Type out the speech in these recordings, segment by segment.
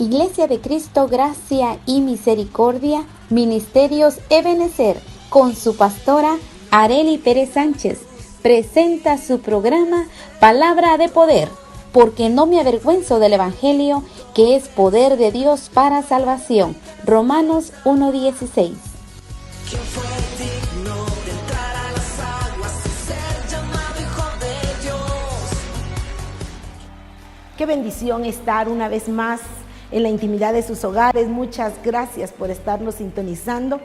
Iglesia de Cristo, Gracia y Misericordia, Ministerios Ebenecer, con su pastora Arely Pérez Sánchez, presenta su programa Palabra de Poder, porque no me avergüenzo del Evangelio, que es poder de Dios para salvación. Romanos 1:16. Qué bendición estar una vez más en la intimidad de sus hogares. Muchas gracias por estarnos sintonizando.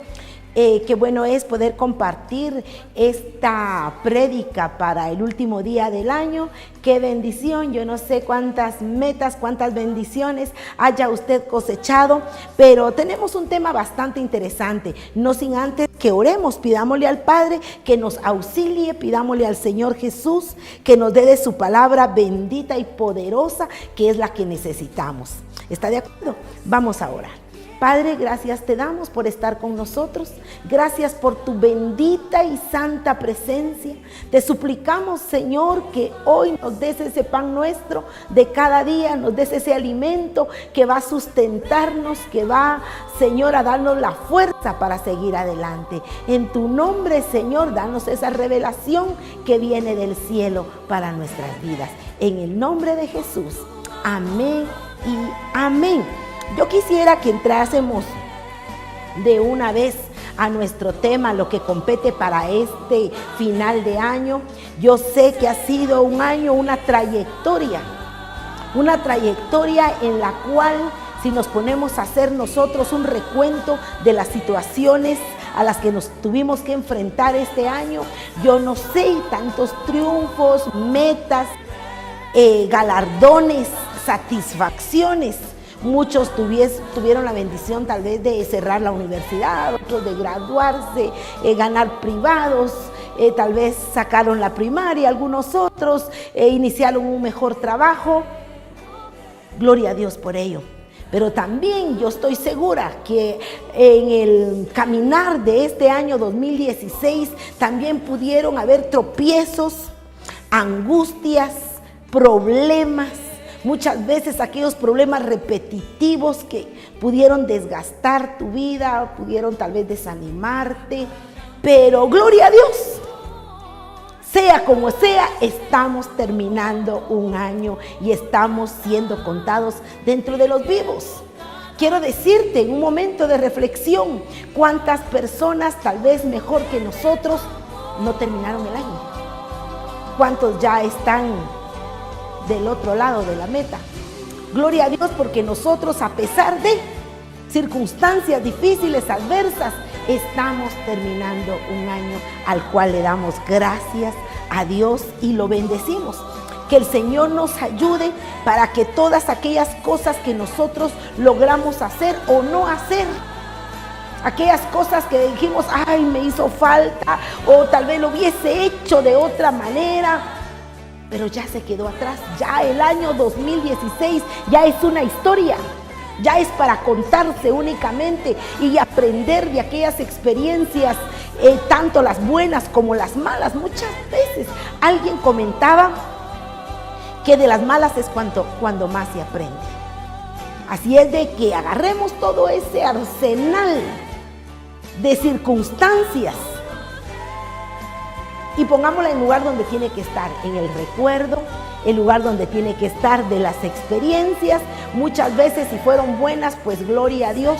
Qué bueno es poder compartir esta prédica para el último día del año. Qué bendición. Yo no sé cuántas metas, cuántas bendiciones haya usted cosechado, pero tenemos un tema bastante interesante. No sin antes que oremos, pidámosle al Padre que nos auxilie, pidámosle al Señor Jesús que nos dé de su palabra bendita y poderosa, que es la que necesitamos. ¿Está de acuerdo? Vamos a orar. Padre, gracias te damos por estar con nosotros. Gracias por tu bendita y santa presencia. Te suplicamos, Señor, que hoy nos des ese pan nuestro de cada día, nos des ese alimento que va a sustentarnos, que va, Señor, a darnos la fuerza para seguir adelante. En tu nombre, Señor, danos esa revelación que viene del cielo para nuestras vidas. En el nombre de Jesús. Amén y amén. Yo quisiera que entrásemos de una vez a nuestro tema, lo que compete para este final de año. Yo sé que ha sido un año, una trayectoria en la cual, si nos ponemos a hacer nosotros un recuento de las situaciones a las que nos tuvimos que enfrentar este año, yo no sé, tantos triunfos, metas, galardones, satisfacciones. Muchos tuvieron la bendición tal vez de cerrar la universidad, otros de graduarse, ganar privados, tal vez sacaron la primaria, algunos otros iniciaron un mejor trabajo. Gloria a Dios por ello. Pero también yo estoy segura que en el caminar de este año 2016 también pudieron haber tropiezos, angustias, problemas. Muchas veces aquellos problemas repetitivos que pudieron desgastar tu vida, pudieron tal vez desanimarte, pero gloria a Dios, sea como sea, estamos terminando un año y estamos siendo contados dentro de los vivos. Quiero decirte en un momento de reflexión, cuántas personas tal vez mejor que nosotros no terminaron el año, cuántos ya están del otro lado de la meta. Gloria a Dios, porque nosotros, a pesar de circunstancias difíciles, adversas, estamos terminando un año al cual le damos gracias a Dios y lo bendecimos. Que el Señor nos ayude para que todas aquellas cosas que nosotros logramos hacer o no hacer, aquellas cosas que dijimos, ay, me hizo falta, o tal vez lo hubiese hecho de otra manera, pero ya se quedó atrás. Ya el año 2016 ya es una historia, ya es para contarse únicamente y aprender de aquellas experiencias, tanto las buenas como las malas. Muchas veces alguien comentaba que de las malas es cuando más se aprende. Así es de que agarremos todo ese arsenal de circunstancias y pongámosla en el lugar donde tiene que estar, en el recuerdo, el lugar donde tiene que estar de las experiencias. Muchas veces, si fueron buenas, pues gloria a Dios,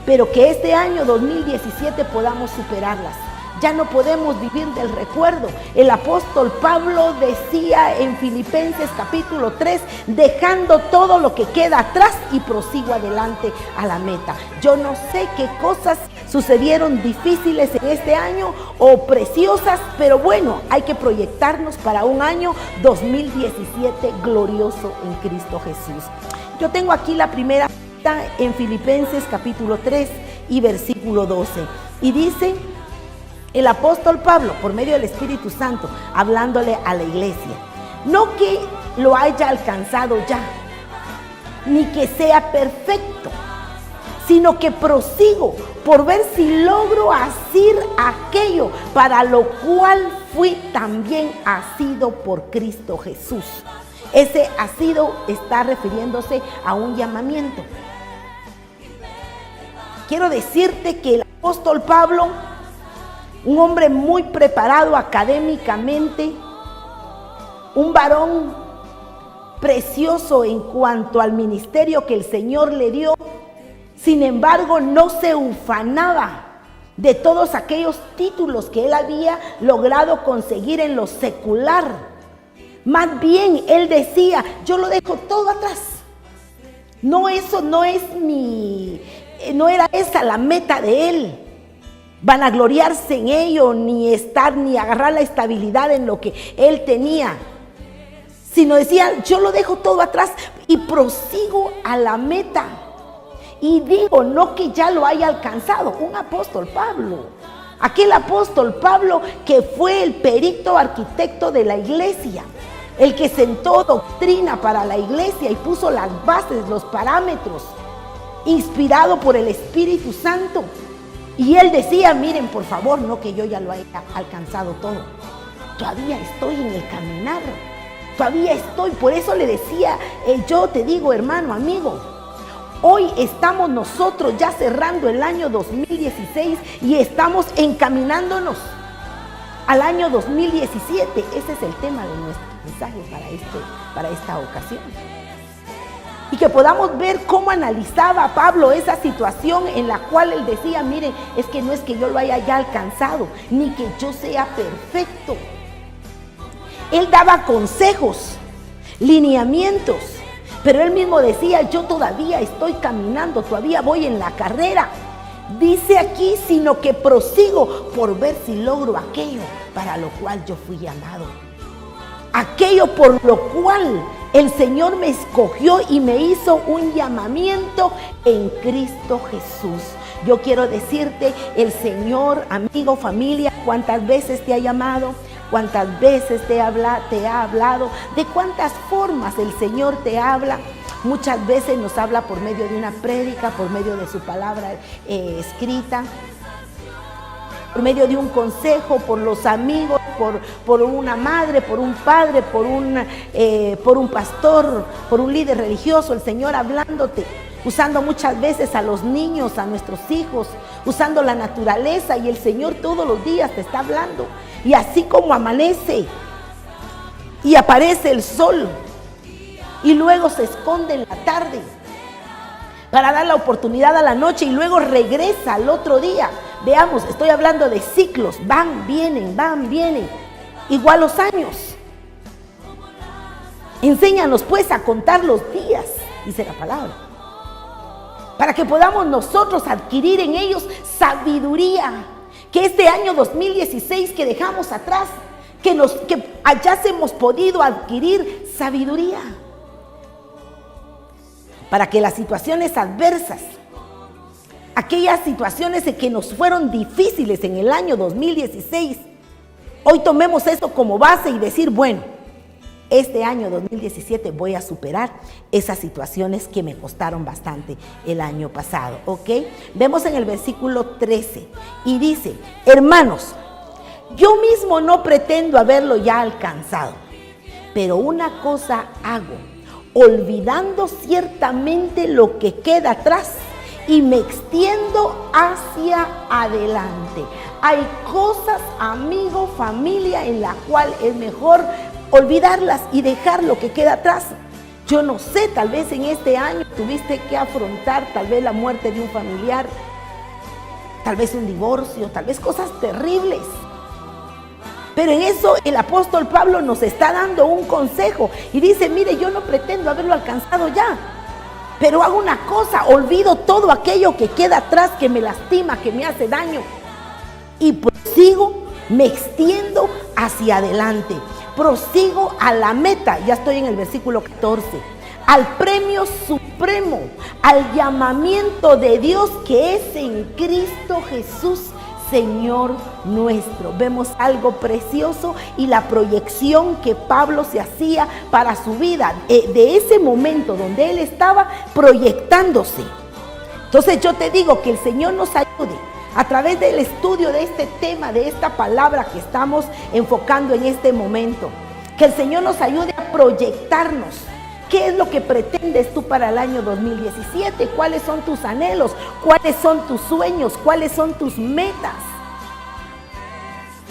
pero que este año 2017 podamos superarlas. Ya no podemos vivir del recuerdo. El apóstol Pablo decía en Filipenses capítulo 3, dejando todo lo que queda atrás y prosigo adelante a la meta. Yo no sé qué cosas sucedieron difíciles en este año o preciosas, pero bueno, hay que proyectarnos para un año 2017 glorioso en Cristo Jesús. Yo tengo aquí la primera cita en Filipenses capítulo 3 y versículo 12, y dice el apóstol Pablo, por medio del Espíritu Santo, hablándole a la iglesia: no que lo haya alcanzado ya, ni que sea perfecto, sino que prosigo por ver si logro hacer aquello para lo cual fui también asido por Cristo Jesús. Está refiriéndose a un llamamiento. Quiero decirte que el apóstol Pablo, un hombre muy preparado académicamente, un varón precioso en cuanto al ministerio que el Señor le dio, sin embargo no se ufanaba de todos aquellos títulos que él había logrado conseguir en lo secular. Más bien él decía: yo lo dejo todo atrás. No era esa la meta de él, vanagloriarse en ello, ni agarrar la estabilidad en lo que él tenía, sino decía: yo lo dejo todo atrás y prosigo a la meta. Y digo, no que ya lo haya alcanzado, un apóstol Pablo, aquel apóstol Pablo que fue el perito arquitecto de la iglesia, el que sentó doctrina para la iglesia y puso las bases, los parámetros, inspirado por el Espíritu Santo. Y él decía: miren, por favor, no que yo ya lo haya alcanzado todo, todavía estoy en el caminar, todavía estoy. Por eso le decía, yo te digo, hermano, amigo, hoy estamos nosotros ya cerrando el año 2016 y estamos encaminándonos al año 2017. Ese es el tema de nuestro mensaje para esta ocasión. Y que podamos ver cómo analizaba Pablo esa situación en la cual él decía: miren, es que no es que yo lo haya ya alcanzado, ni que yo sea perfecto. Él daba consejos, lineamientos, pero él mismo decía: yo todavía estoy caminando, todavía voy en la carrera. Dice aquí: sino que prosigo por ver si logro aquello para lo cual yo fui llamado. Aquello por lo cual el Señor me escogió y me hizo un llamamiento en Cristo Jesús. Yo quiero decirte, el Señor, amigo, familia, cuántas veces te ha llamado, cuántas veces te ha hablado, de cuántas formas el Señor te habla. Muchas veces nos habla por medio de una prédica, por medio de su palabra escrita, por medio de un consejo, por los amigos, por una madre, por un padre, por un pastor, por un líder religioso. El Señor hablándote, usando muchas veces a los niños, a nuestros hijos, usando la naturaleza, y el Señor todos los días te está hablando. Y así como amanece y aparece el sol y luego se esconde en la tarde para dar la oportunidad a la noche y luego regresa al otro día. Veamos, estoy hablando de ciclos, van, vienen, igual los años. Enséñanos pues a contar los días, dice la palabra, para que podamos nosotros adquirir en ellos sabiduría. Que este año 2016 que dejamos atrás, que hayásemos podido adquirir sabiduría, para que las situaciones adversas, aquellas situaciones que nos fueron difíciles en el año 2016, hoy tomemos eso como base y decir: bueno, este año 2017 voy a superar esas situaciones que me costaron bastante el año pasado, ¿ok? Vemos en el versículo 13 y dice: hermanos, yo mismo no pretendo haberlo ya alcanzado, pero una cosa hago, olvidando ciertamente lo que queda atrás y me extiendo hacia adelante. Hay cosas, amigo, familia, en la cual es mejor olvidarlas y dejar lo que queda atrás. Yo no sé, tal vez en este año tuviste que afrontar tal vez la muerte de un familiar, tal vez un divorcio, tal vez cosas terribles. Pero en eso el apóstol Pablo nos está dando un consejo y dice: mire, yo no pretendo haberlo alcanzado ya, pero hago una cosa, olvido todo aquello que queda atrás, que me lastima, que me hace daño, y prosigo, me extiendo hacia adelante, prosigo a la meta. Ya estoy en el versículo 14, al premio supremo, al llamamiento de Dios que es en Cristo Jesús, Señor nuestro. Vemos algo precioso y la proyección que Pablo se hacía para su vida, de ese momento donde él estaba proyectándose. Entonces yo te digo que el Señor nos ayude a través del estudio de este tema, de esta palabra que estamos enfocando en este momento, Que el Señor nos ayude a proyectarnos. ¿Qué es lo que pretendes tú para el año 2017? ¿Cuáles son tus anhelos? ¿Cuáles son tus sueños? ¿Cuáles son tus metas?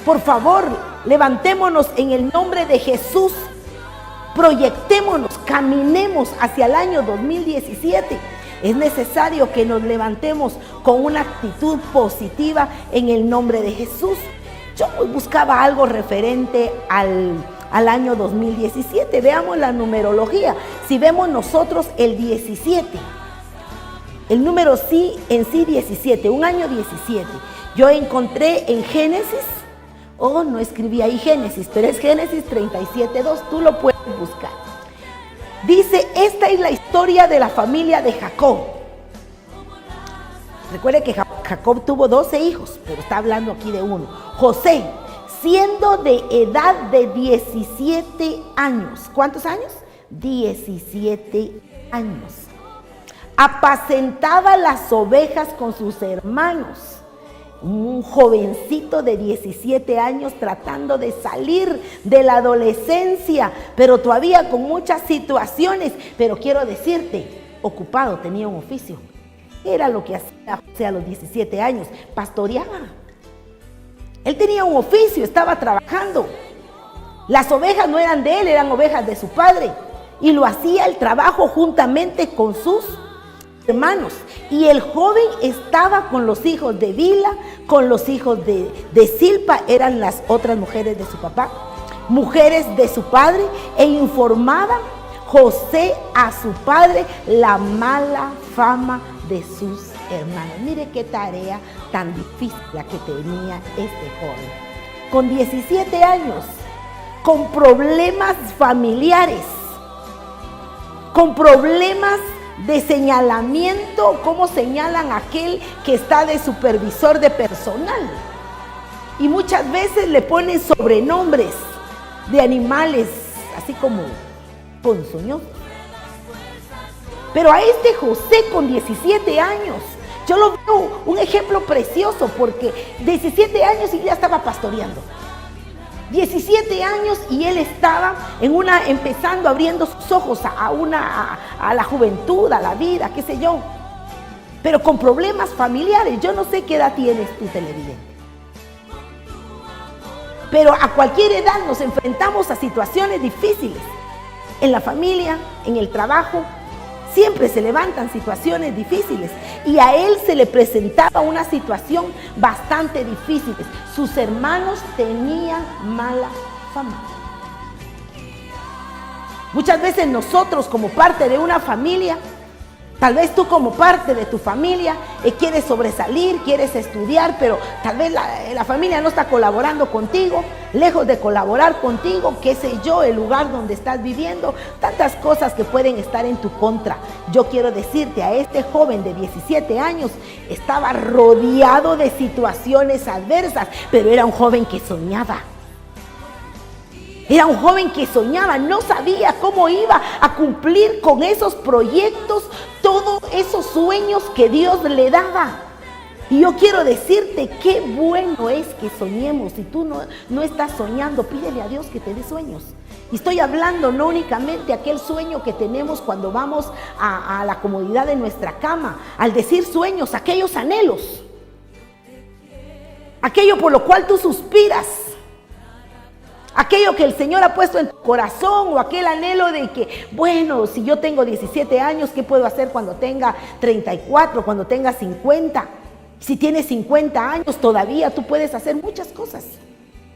Por favor, levantémonos en el nombre de Jesús. Proyectémonos, caminemos hacia el año 2017. Es necesario que nos levantemos con una actitud positiva en el nombre de Jesús. Yo buscaba algo referente al año 2017. Veamos la numerología. Si vemos nosotros el 17, el número sí en sí 17, un año 17. Yo encontré en Génesis, no escribí ahí Génesis, pero es Génesis 37:2, tú lo puedes buscar. Dice, esta es la historia de la familia de Jacob. Recuerde que Jacob tuvo 12 hijos, pero está hablando aquí de uno. José, siendo de edad de 17 años. ¿Cuántos años? 17 años. Apacentaba las ovejas con sus hermanos. Un jovencito de 17 años tratando de salir de la adolescencia, pero todavía con muchas situaciones. Pero quiero decirte, ocupado, tenía un oficio. Era lo que hacía José a los 17 años, pastoreaba. Él tenía un oficio, estaba trabajando. Las ovejas no eran de él, eran ovejas de su padre. Y lo hacía el trabajo juntamente con sus hermanos. Y el joven estaba con los hijos de Bila, con los hijos de Silpa, eran las otras mujeres de su papá, mujeres de su padre, e informaba José a su padre la mala fama de sus hermanos. Mire qué tarea tan difícil la que tenía este joven. Con 17 años, con problemas familiares, con problemas de señalamiento, cómo señalan a aquel que está de supervisor de personal. Y muchas veces le ponen sobrenombres de animales, así como ponzoñosos. Pero a este José con 17 años, yo lo veo un ejemplo precioso, porque 17 años y ya estaba pastoreando. 17 años y él estaba empezando, abriendo sus ojos a la juventud, a la vida, qué sé yo. Pero con problemas familiares. Yo no sé qué edad tienes tú, televidente. Pero a cualquier edad nos enfrentamos a situaciones difíciles. En la familia, en el trabajo, siempre se levantan situaciones difíciles. Y a él se le presentaba una situación bastante difícil. Sus hermanos tenían mala fama. Muchas veces nosotros, como parte de una familia, tal vez tú como parte de tu familia quieres sobresalir, quieres estudiar, pero tal vez la familia no está colaborando contigo, lejos de colaborar contigo, qué sé yo, el lugar donde estás viviendo, tantas cosas que pueden estar en tu contra. Yo quiero decirte, a este joven de 17 años estaba rodeado de situaciones adversas, pero era un joven que soñaba. Era un joven que soñaba, no sabía cómo iba a cumplir con esos proyectos, todos esos sueños que Dios le daba. Y yo quiero decirte, qué bueno es que soñemos. Si tú no estás soñando, pídele a Dios que te dé sueños. Y estoy hablando no únicamente aquel sueño que tenemos cuando vamos a la comodidad de nuestra cama. Al decir sueños, aquellos anhelos, aquello por lo cual tú suspiras, aquello que el Señor ha puesto en tu corazón, o aquel anhelo de que, bueno, si yo tengo 17 años, ¿qué puedo hacer cuando tenga 34, cuando tenga 50? Si tienes 50 años todavía tú puedes hacer muchas cosas.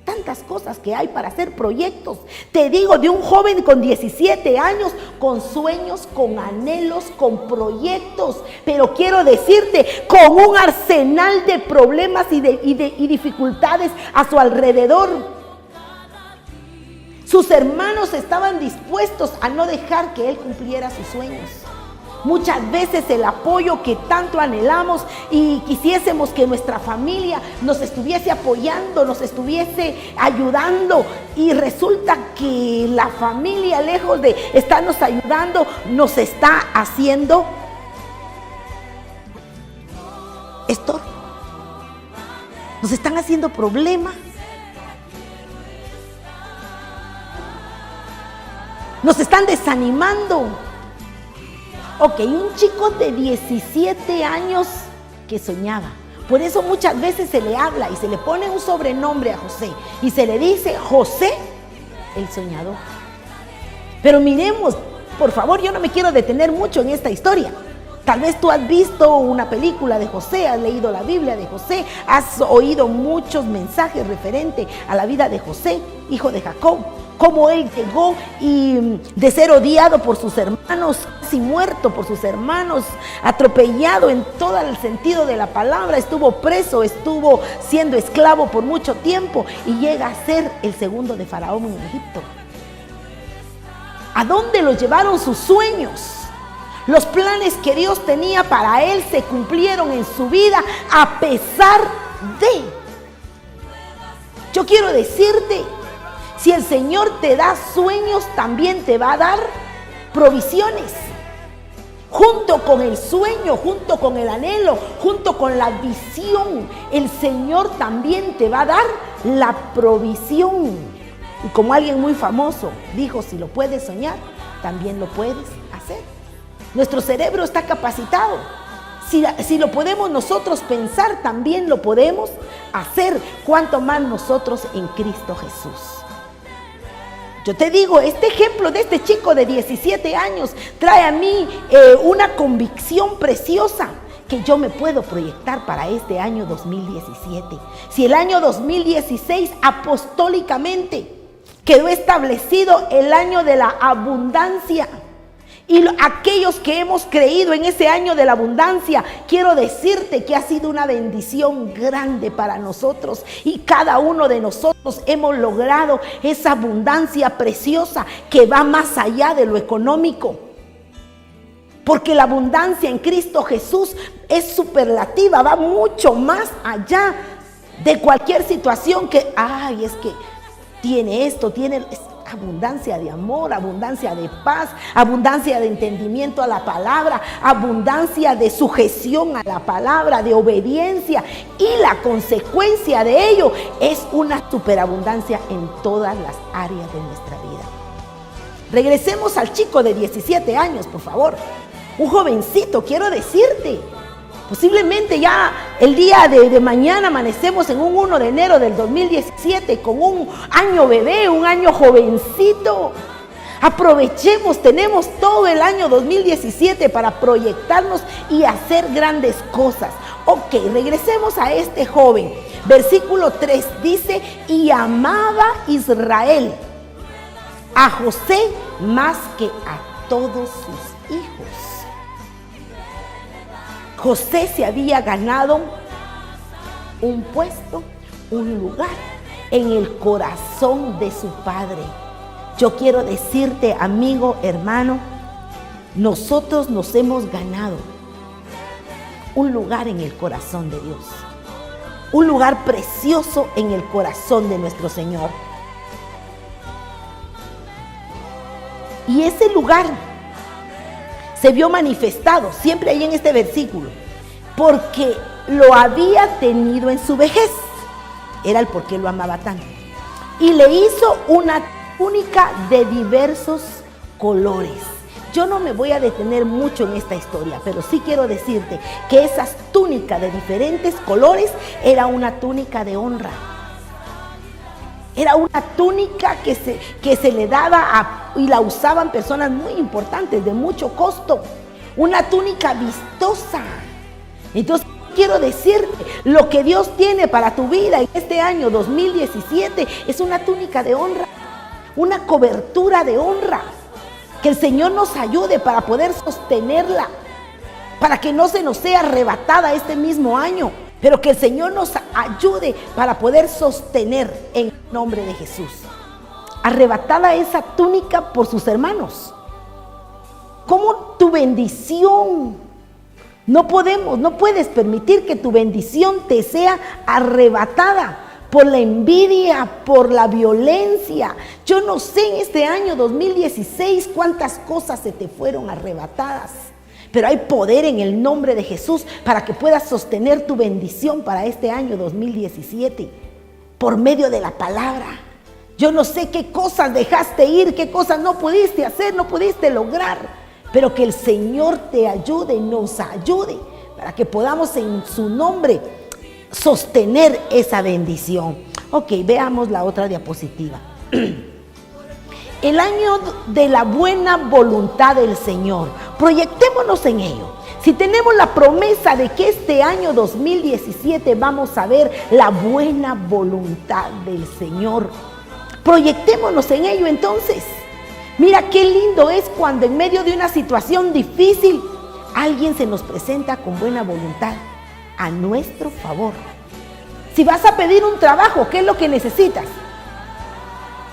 Tantas cosas que hay para hacer proyectos. Te digo, de un joven con 17 años, con sueños, con anhelos, con proyectos. Pero quiero decirte, con un arsenal de problemas y dificultades a su alrededor. Sus hermanos estaban dispuestos a no dejar que él cumpliera sus sueños. Muchas veces el apoyo que tanto anhelamos y quisiésemos que nuestra familia nos estuviese apoyando, nos estuviese ayudando, y resulta que la familia, lejos de estarnos ayudando, nos está haciendo estorbo. Nos están haciendo problema. nos están desanimando. Ok, un chico de 17 años que soñaba. Por eso muchas veces se le habla y se le pone un sobrenombre a José y se le dice José el soñador. Pero miremos, por favor, yo no me quiero detener mucho en esta historia. Tal vez tú has visto una película de José, has leído la Biblia de José, has oído muchos mensajes referentes a la vida de José, hijo de Jacob. Cómo él llegó y de ser odiado por sus hermanos, casi muerto por sus hermanos, atropellado en todo el sentido de la palabra, estuvo preso, estuvo siendo esclavo por mucho tiempo y llega a ser el segundo de Faraón en Egipto. ¿A dónde lo llevaron sus sueños? Los planes que Dios tenía para él se cumplieron en su vida a pesar de. Yo quiero decirte, si el Señor te da sueños, también te va a dar provisiones. Junto con el sueño, junto con el anhelo, junto con la visión, el Señor también te va a dar la provisión. Y como alguien muy famoso dijo, si lo puedes soñar, también lo puedes hacer. Nuestro cerebro está capacitado. Si lo podemos nosotros pensar, también lo podemos hacer. Cuanto más nosotros en Cristo Jesús. Yo te digo, este ejemplo de este chico de 17 años trae a mí una convicción preciosa que yo me puedo proyectar para este año 2017. Si el año 2016 apostólicamente quedó establecido el año de la abundancia, y aquellos que hemos creído en ese año de la abundancia, quiero decirte que ha sido una bendición grande para nosotros. Y cada uno de nosotros hemos logrado esa abundancia preciosa que va más allá de lo económico. Porque la abundancia en Cristo Jesús es superlativa, va mucho más allá de cualquier situación que, es que tiene esto, tiene abundancia de amor, abundancia de paz, abundancia de entendimiento a la palabra, abundancia de sujeción a la palabra, de obediencia, y la consecuencia de ello es una superabundancia en todas las áreas de nuestra vida. Regresemos al chico de 17 años, por favor. Un jovencito, quiero decirte. Posiblemente ya el día de mañana amanecemos en un 1 de enero del 2017 con un año bebé, un año jovencito. Aprovechemos, tenemos todo el año 2017 para proyectarnos y hacer grandes cosas. Ok, regresemos a este joven. Versículo 3 dice, y amaba Israel a José más que a todos sus hijos. José se había ganado un puesto, un lugar en el corazón de su padre. Yo quiero decirte, amigo, hermano, nosotros nos hemos ganado un lugar en el corazón de Dios, un lugar precioso en el corazón de nuestro Señor. Y ese lugar se vio manifestado, siempre ahí en este versículo, porque lo había tenido en su vejez. Era el por qué lo amaba tanto. Y le hizo una túnica de diversos colores. Yo no me voy a detener mucho en esta historia, pero sí quiero decirte que esas túnicas de diferentes colores era una túnica de honra. Era una túnica que se le daba y la usaban personas muy importantes, de mucho costo. Una túnica vistosa. Entonces, quiero decirte, lo que Dios tiene para tu vida en este año 2017 es una túnica de honra, una cobertura de honra. Que el Señor nos ayude para poder sostenerla, para que no se nos sea arrebatada este mismo año. Pero que el Señor nos ayude para poder sostener en el nombre de Jesús. Arrebatada esa túnica por sus hermanos. Como tu bendición. No puedes permitir que tu bendición te sea arrebatada por la envidia, por la violencia. Yo no sé en este año 2016 cuántas cosas se te fueron arrebatadas. Pero hay poder en el nombre de Jesús para que puedas sostener tu bendición para este año 2017 por medio de la palabra. Yo no sé qué cosas dejaste ir, qué cosas no pudiste hacer, no pudiste lograr, pero que el Señor te ayude, nos ayude, para que podamos en su nombre sostener esa bendición. Ok, veamos la otra diapositiva. El año de la buena voluntad del Señor. Proyectémonos en ello. Si tenemos la promesa de que este año 2017 vamos a ver la buena voluntad del Señor, proyectémonos en ello entonces. Mira qué lindo es cuando en medio de una situación difícil alguien se nos presenta con buena voluntad a nuestro favor. Si vas a pedir un trabajo, ¿qué es lo que necesitas?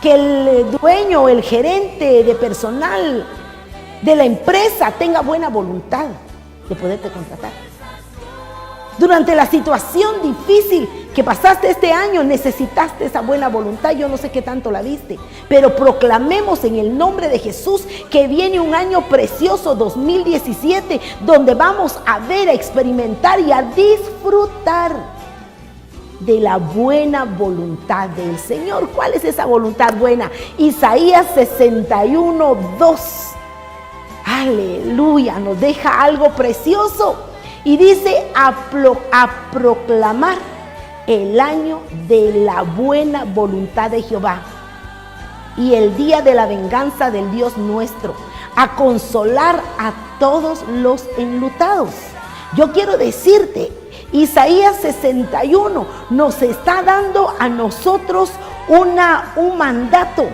Que el dueño, el gerente de personal de la empresa tenga buena voluntad de poderte contratar. Durante la situación difícil que pasaste este año, necesitaste esa buena voluntad. Yo no sé qué tanto la viste, pero proclamemos en el nombre de Jesús que viene un año precioso 2017, donde vamos a ver, a experimentar y a disfrutar de la buena voluntad del Señor. ¿Cuál es esa voluntad buena? Isaías 61:2. Aleluya, nos deja algo precioso y dice a proclamar el año de la buena voluntad de Jehová y el día de la venganza del Dios nuestro, a consolar a todos los enlutados. Yo quiero decirte, Isaías 61 nos está dando a nosotros un mandato,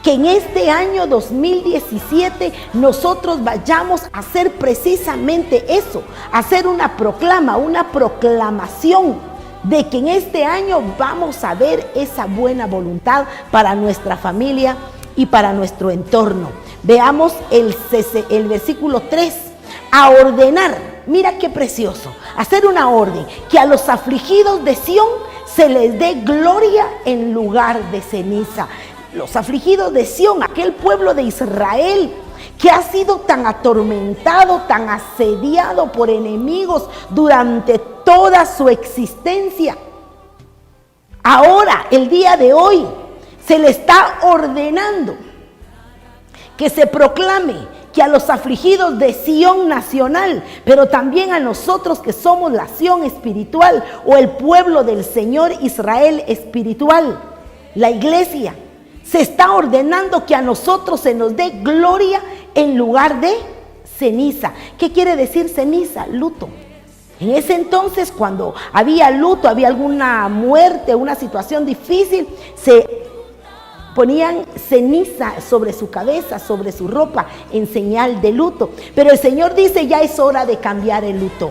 que en este año 2017 nosotros vayamos a hacer precisamente eso, hacer una proclamación de que en este año vamos a ver esa buena voluntad para nuestra familia y para nuestro entorno. Veamos el versículo 3, a ordenar, mira qué precioso, hacer una orden, que a los afligidos de Sión se les dé gloria en lugar de ceniza. Los afligidos de Sión, aquel pueblo de Israel que ha sido tan atormentado, tan asediado por enemigos durante toda su existencia. Ahora, el día de hoy, se le está ordenando que se proclame que a los afligidos de Sión nacional, pero también a nosotros que somos la Sión espiritual o el pueblo del Señor Israel espiritual, la iglesia, se está ordenando que a nosotros se nos dé gloria en lugar de ceniza. ¿Qué quiere decir ceniza? Luto. En ese entonces, cuando había luto, había alguna muerte, una situación difícil, se ponían ceniza sobre su cabeza, sobre su ropa, en señal de luto. Pero el Señor dice, ya es hora de cambiar el luto.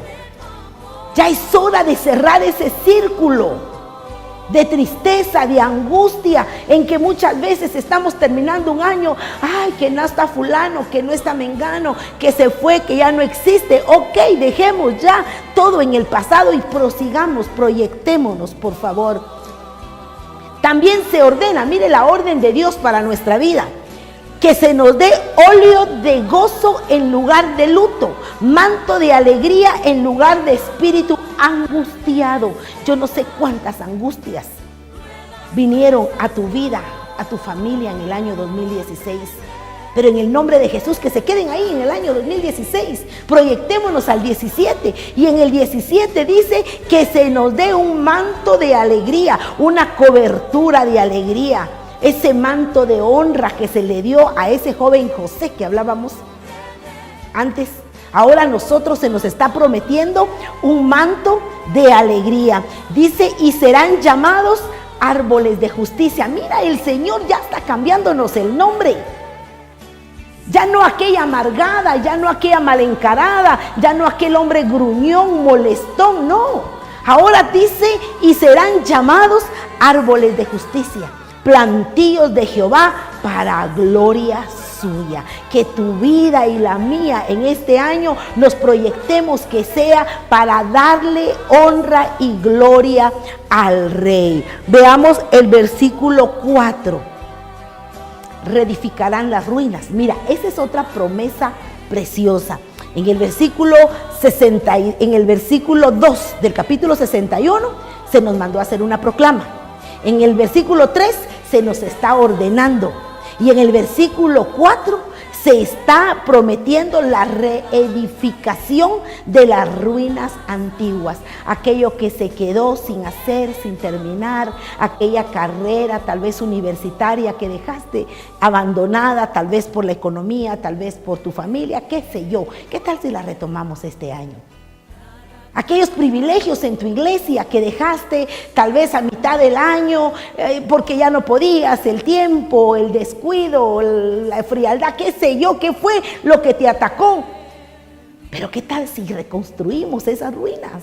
Ya es hora de cerrar ese círculo de tristeza, de angustia, en que muchas veces estamos terminando un año, ay, que no está fulano, que no está mengano, que se fue, que ya no existe. Ok, dejemos ya todo en el pasado y prosigamos, proyectémonos, por favor. También se ordena, mire la orden de Dios para nuestra vida, que se nos dé óleo de gozo en lugar de luto, manto de alegría en lugar de espíritu angustiado. Yo no sé cuántas angustias vinieron a tu vida, a tu familia en el año 2016, pero en el nombre de Jesús que se queden ahí en el año 2016. Proyectémonos al 17 y en el 17 dice que se nos dé un manto de alegría, una cobertura de alegría, ese manto de honra que se le dio a ese joven José que hablábamos antes. Ahora a nosotros se nos está prometiendo un manto de alegría. Dice, y serán llamados árboles de justicia. Mira, el Señor ya está cambiándonos el nombre. Ya no aquella amargada, ya no aquella mal encarada, ya no aquel hombre gruñón, molestón, no. Ahora dice, y serán llamados árboles de justicia, plantíos de Jehová para gloria suya. Que tu vida y la mía en este año nos proyectemos que sea para darle honra y gloria al Rey. Veamos el versículo 4. Reedificarán las ruinas. Mira, esa es otra promesa preciosa. En el versículo 2 del capítulo 61 se nos mandó a hacer una proclama. En el versículo 3 se nos está ordenando. Y en el versículo 4 se está prometiendo la reedificación de las ruinas antiguas, aquello que se quedó sin hacer, sin terminar, aquella carrera tal vez universitaria que dejaste abandonada, tal vez por la economía, tal vez por tu familia, qué sé yo. ¿Qué tal si la retomamos este año? Aquellos privilegios en tu iglesia que dejaste tal vez a mitad del año porque ya no podías, el tiempo, el descuido, la frialdad, qué sé yo, qué fue lo que te atacó. Pero qué tal si reconstruimos esas ruinas.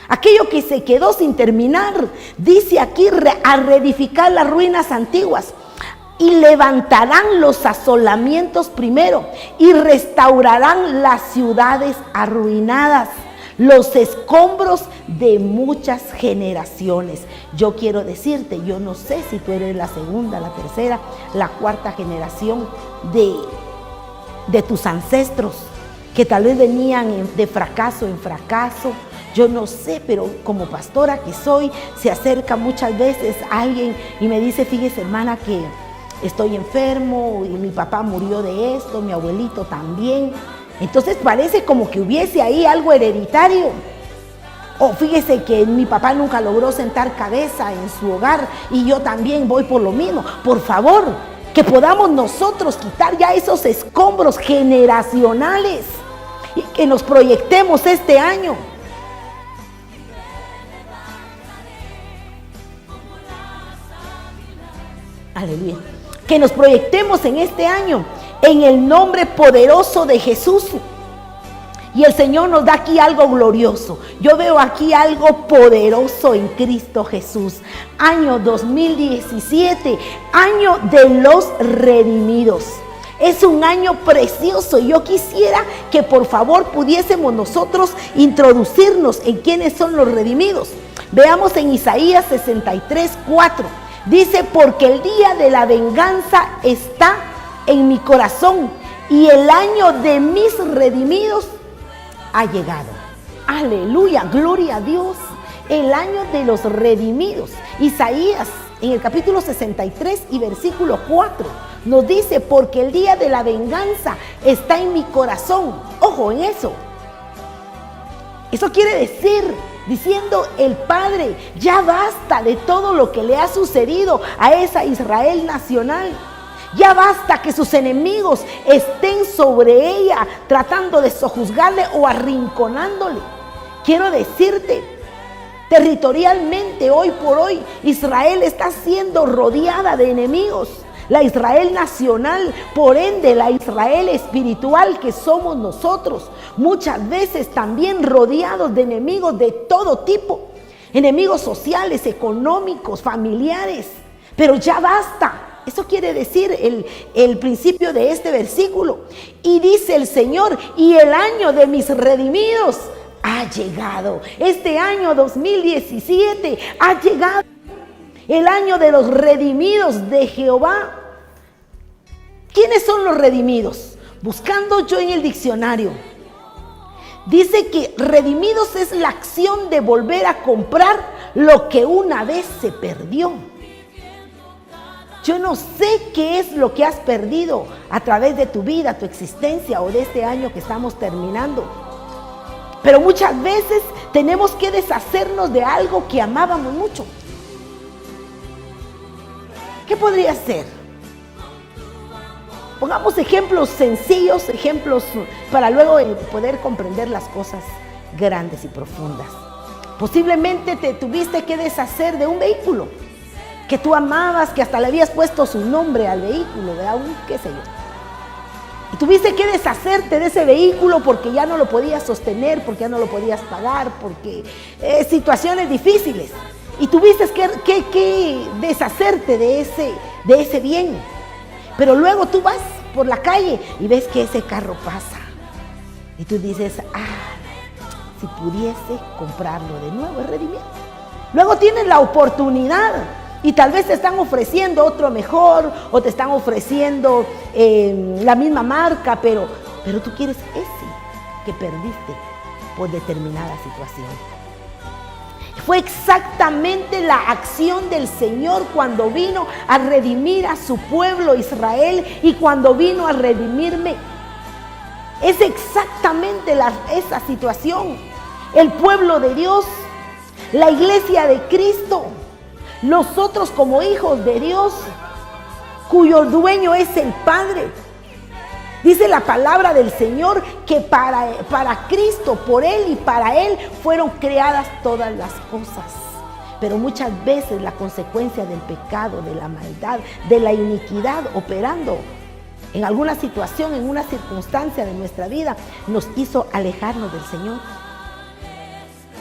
Aquello que se quedó sin terminar, dice aquí, a reedificar las ruinas antiguas. Y levantarán los asolamientos primero y restaurarán las ciudades arruinadas, los escombros de muchas generaciones. Yo quiero decirte, yo no sé si tú eres la segunda, la tercera, la cuarta generación de tus ancestros, que tal vez venían de fracaso en fracaso. Yo no sé, pero como pastora que soy, se acerca muchas veces alguien y me dice, fíjese hermana que estoy enfermo y mi papá murió de esto, mi abuelito también. Entonces parece como que hubiese ahí algo hereditario. O fíjese que mi papá nunca logró sentar cabeza en su hogar y yo también voy por lo mismo. Por favor, que podamos nosotros quitar ya esos escombros generacionales y que nos proyectemos este año. Aleluya. Que nos proyectemos en este año en el nombre poderoso de Jesús. Y el Señor nos da aquí algo glorioso. Yo veo aquí algo poderoso en Cristo Jesús. Año 2017, año de los redimidos. Es un año precioso y yo quisiera que por favor pudiésemos nosotros introducirnos en quiénes son los redimidos. Veamos en Isaías 63:4. Dice, porque el día de la venganza está en mi corazón y el año de mis redimidos ha llegado. Aleluya, gloria a Dios. El año de los redimidos. Isaías en el capítulo 63 y versículo 4 nos dice, porque el día de la venganza está en mi corazón. Ojo en eso. Eso quiere decir, diciendo el Padre, ya basta de todo lo que le ha sucedido a esa Israel nacional. Ya basta que sus enemigos estén sobre ella tratando de sojuzgarle o arrinconándole. Quiero decirte, territorialmente hoy por hoy Israel está siendo rodeada de enemigos. La Israel nacional, por ende la Israel espiritual que somos nosotros, muchas veces también rodeados de enemigos de todo tipo, enemigos sociales, económicos, familiares, pero ya basta. Eso quiere decir el principio de este versículo. Y dice el Señor, y el año de mis redimidos ha llegado. Este año 2017 ha llegado. El año de los redimidos de Jehová. ¿Quiénes son los redimidos? Buscando yo en el diccionario. Dice que redimidos es la acción de volver a comprar lo que una vez se perdió. Yo no sé qué es lo que has perdido a través de tu vida, tu existencia o de este año que estamos terminando. Pero muchas veces tenemos que deshacernos de algo que amábamos mucho. ¿Qué podría ser? Pongamos ejemplos sencillos, ejemplos para luego poder comprender las cosas grandes y profundas. Posiblemente te tuviste que deshacer de un vehículo que tú amabas, que hasta le habías puesto su nombre al vehículo, ¿verdad? Qué sé yo. Y tuviste que deshacerte de ese vehículo porque ya no lo podías sostener, porque ya no lo podías pagar, porque situaciones difíciles. Y tuviste que deshacerte de ese bien. Pero luego tú vas por la calle y ves que ese carro pasa. Y tú dices, si pudiese comprarlo de nuevo, es redimir. Luego tienes la oportunidad. Y tal vez te están ofreciendo otro mejor o te están ofreciendo la misma marca, pero tú quieres ese que perdiste por determinada situación. Fue exactamente la acción del Señor cuando vino a redimir a su pueblo Israel y cuando vino a redimirme. Es exactamente esa situación. El pueblo de Dios, la iglesia de Cristo, nosotros como hijos de Dios, cuyo dueño es el Padre. Dice la palabra del Señor que para Cristo, por Él y para Él fueron creadas todas las cosas. Pero muchas veces la consecuencia del pecado, de la maldad, de la iniquidad operando en alguna situación, en una circunstancia de nuestra vida, nos hizo alejarnos del Señor.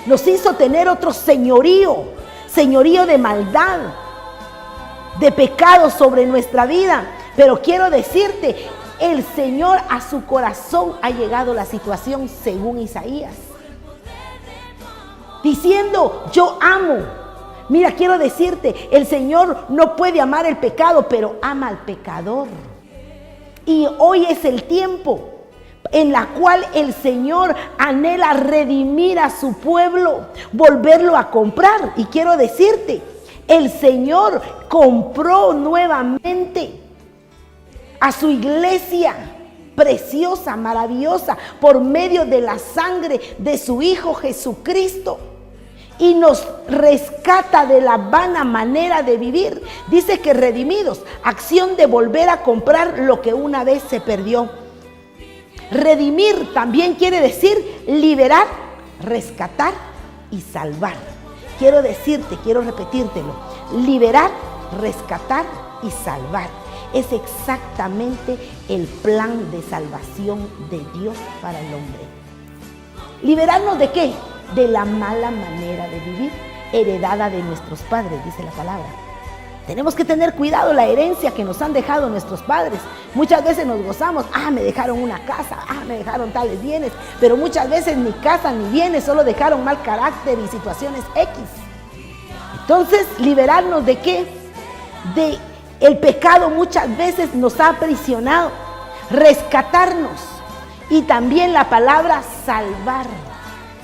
Nos hizo tener otro señorío de maldad, de pecado sobre nuestra vida. Pero quiero decirte, el Señor a su corazón ha llegado la situación según Isaías, diciendo: yo amo. Mira, quiero decirte, el Señor no puede amar el pecado, pero ama al pecador. Y hoy es el tiempo en la cual el Señor anhela redimir a su pueblo, volverlo a comprar. Y quiero decirte, el Señor compró nuevamente a su iglesia preciosa, maravillosa, por medio de la sangre de su Hijo Jesucristo, y nos rescata de la vana manera de vivir. Dice que redimidos, acción de volver a comprar lo que una vez se perdió. Redimir también quiere decir liberar, rescatar y salvar. Quiero decirte, quiero repetírtelo: liberar, rescatar y salvar. Es exactamente el plan de salvación de Dios para el hombre. ¿Liberarnos de qué? De la mala manera de vivir, heredada de nuestros padres, dice la palabra. Tenemos que tener cuidado la herencia que nos han dejado nuestros padres. Muchas veces nos gozamos: me dejaron una casa, me dejaron tales bienes, pero muchas veces ni casa ni bienes, solo dejaron mal carácter y situaciones X. Entonces, ¿liberarnos de qué? De el pecado muchas veces nos ha aprisionado. Rescatarnos, y también la palabra salvar.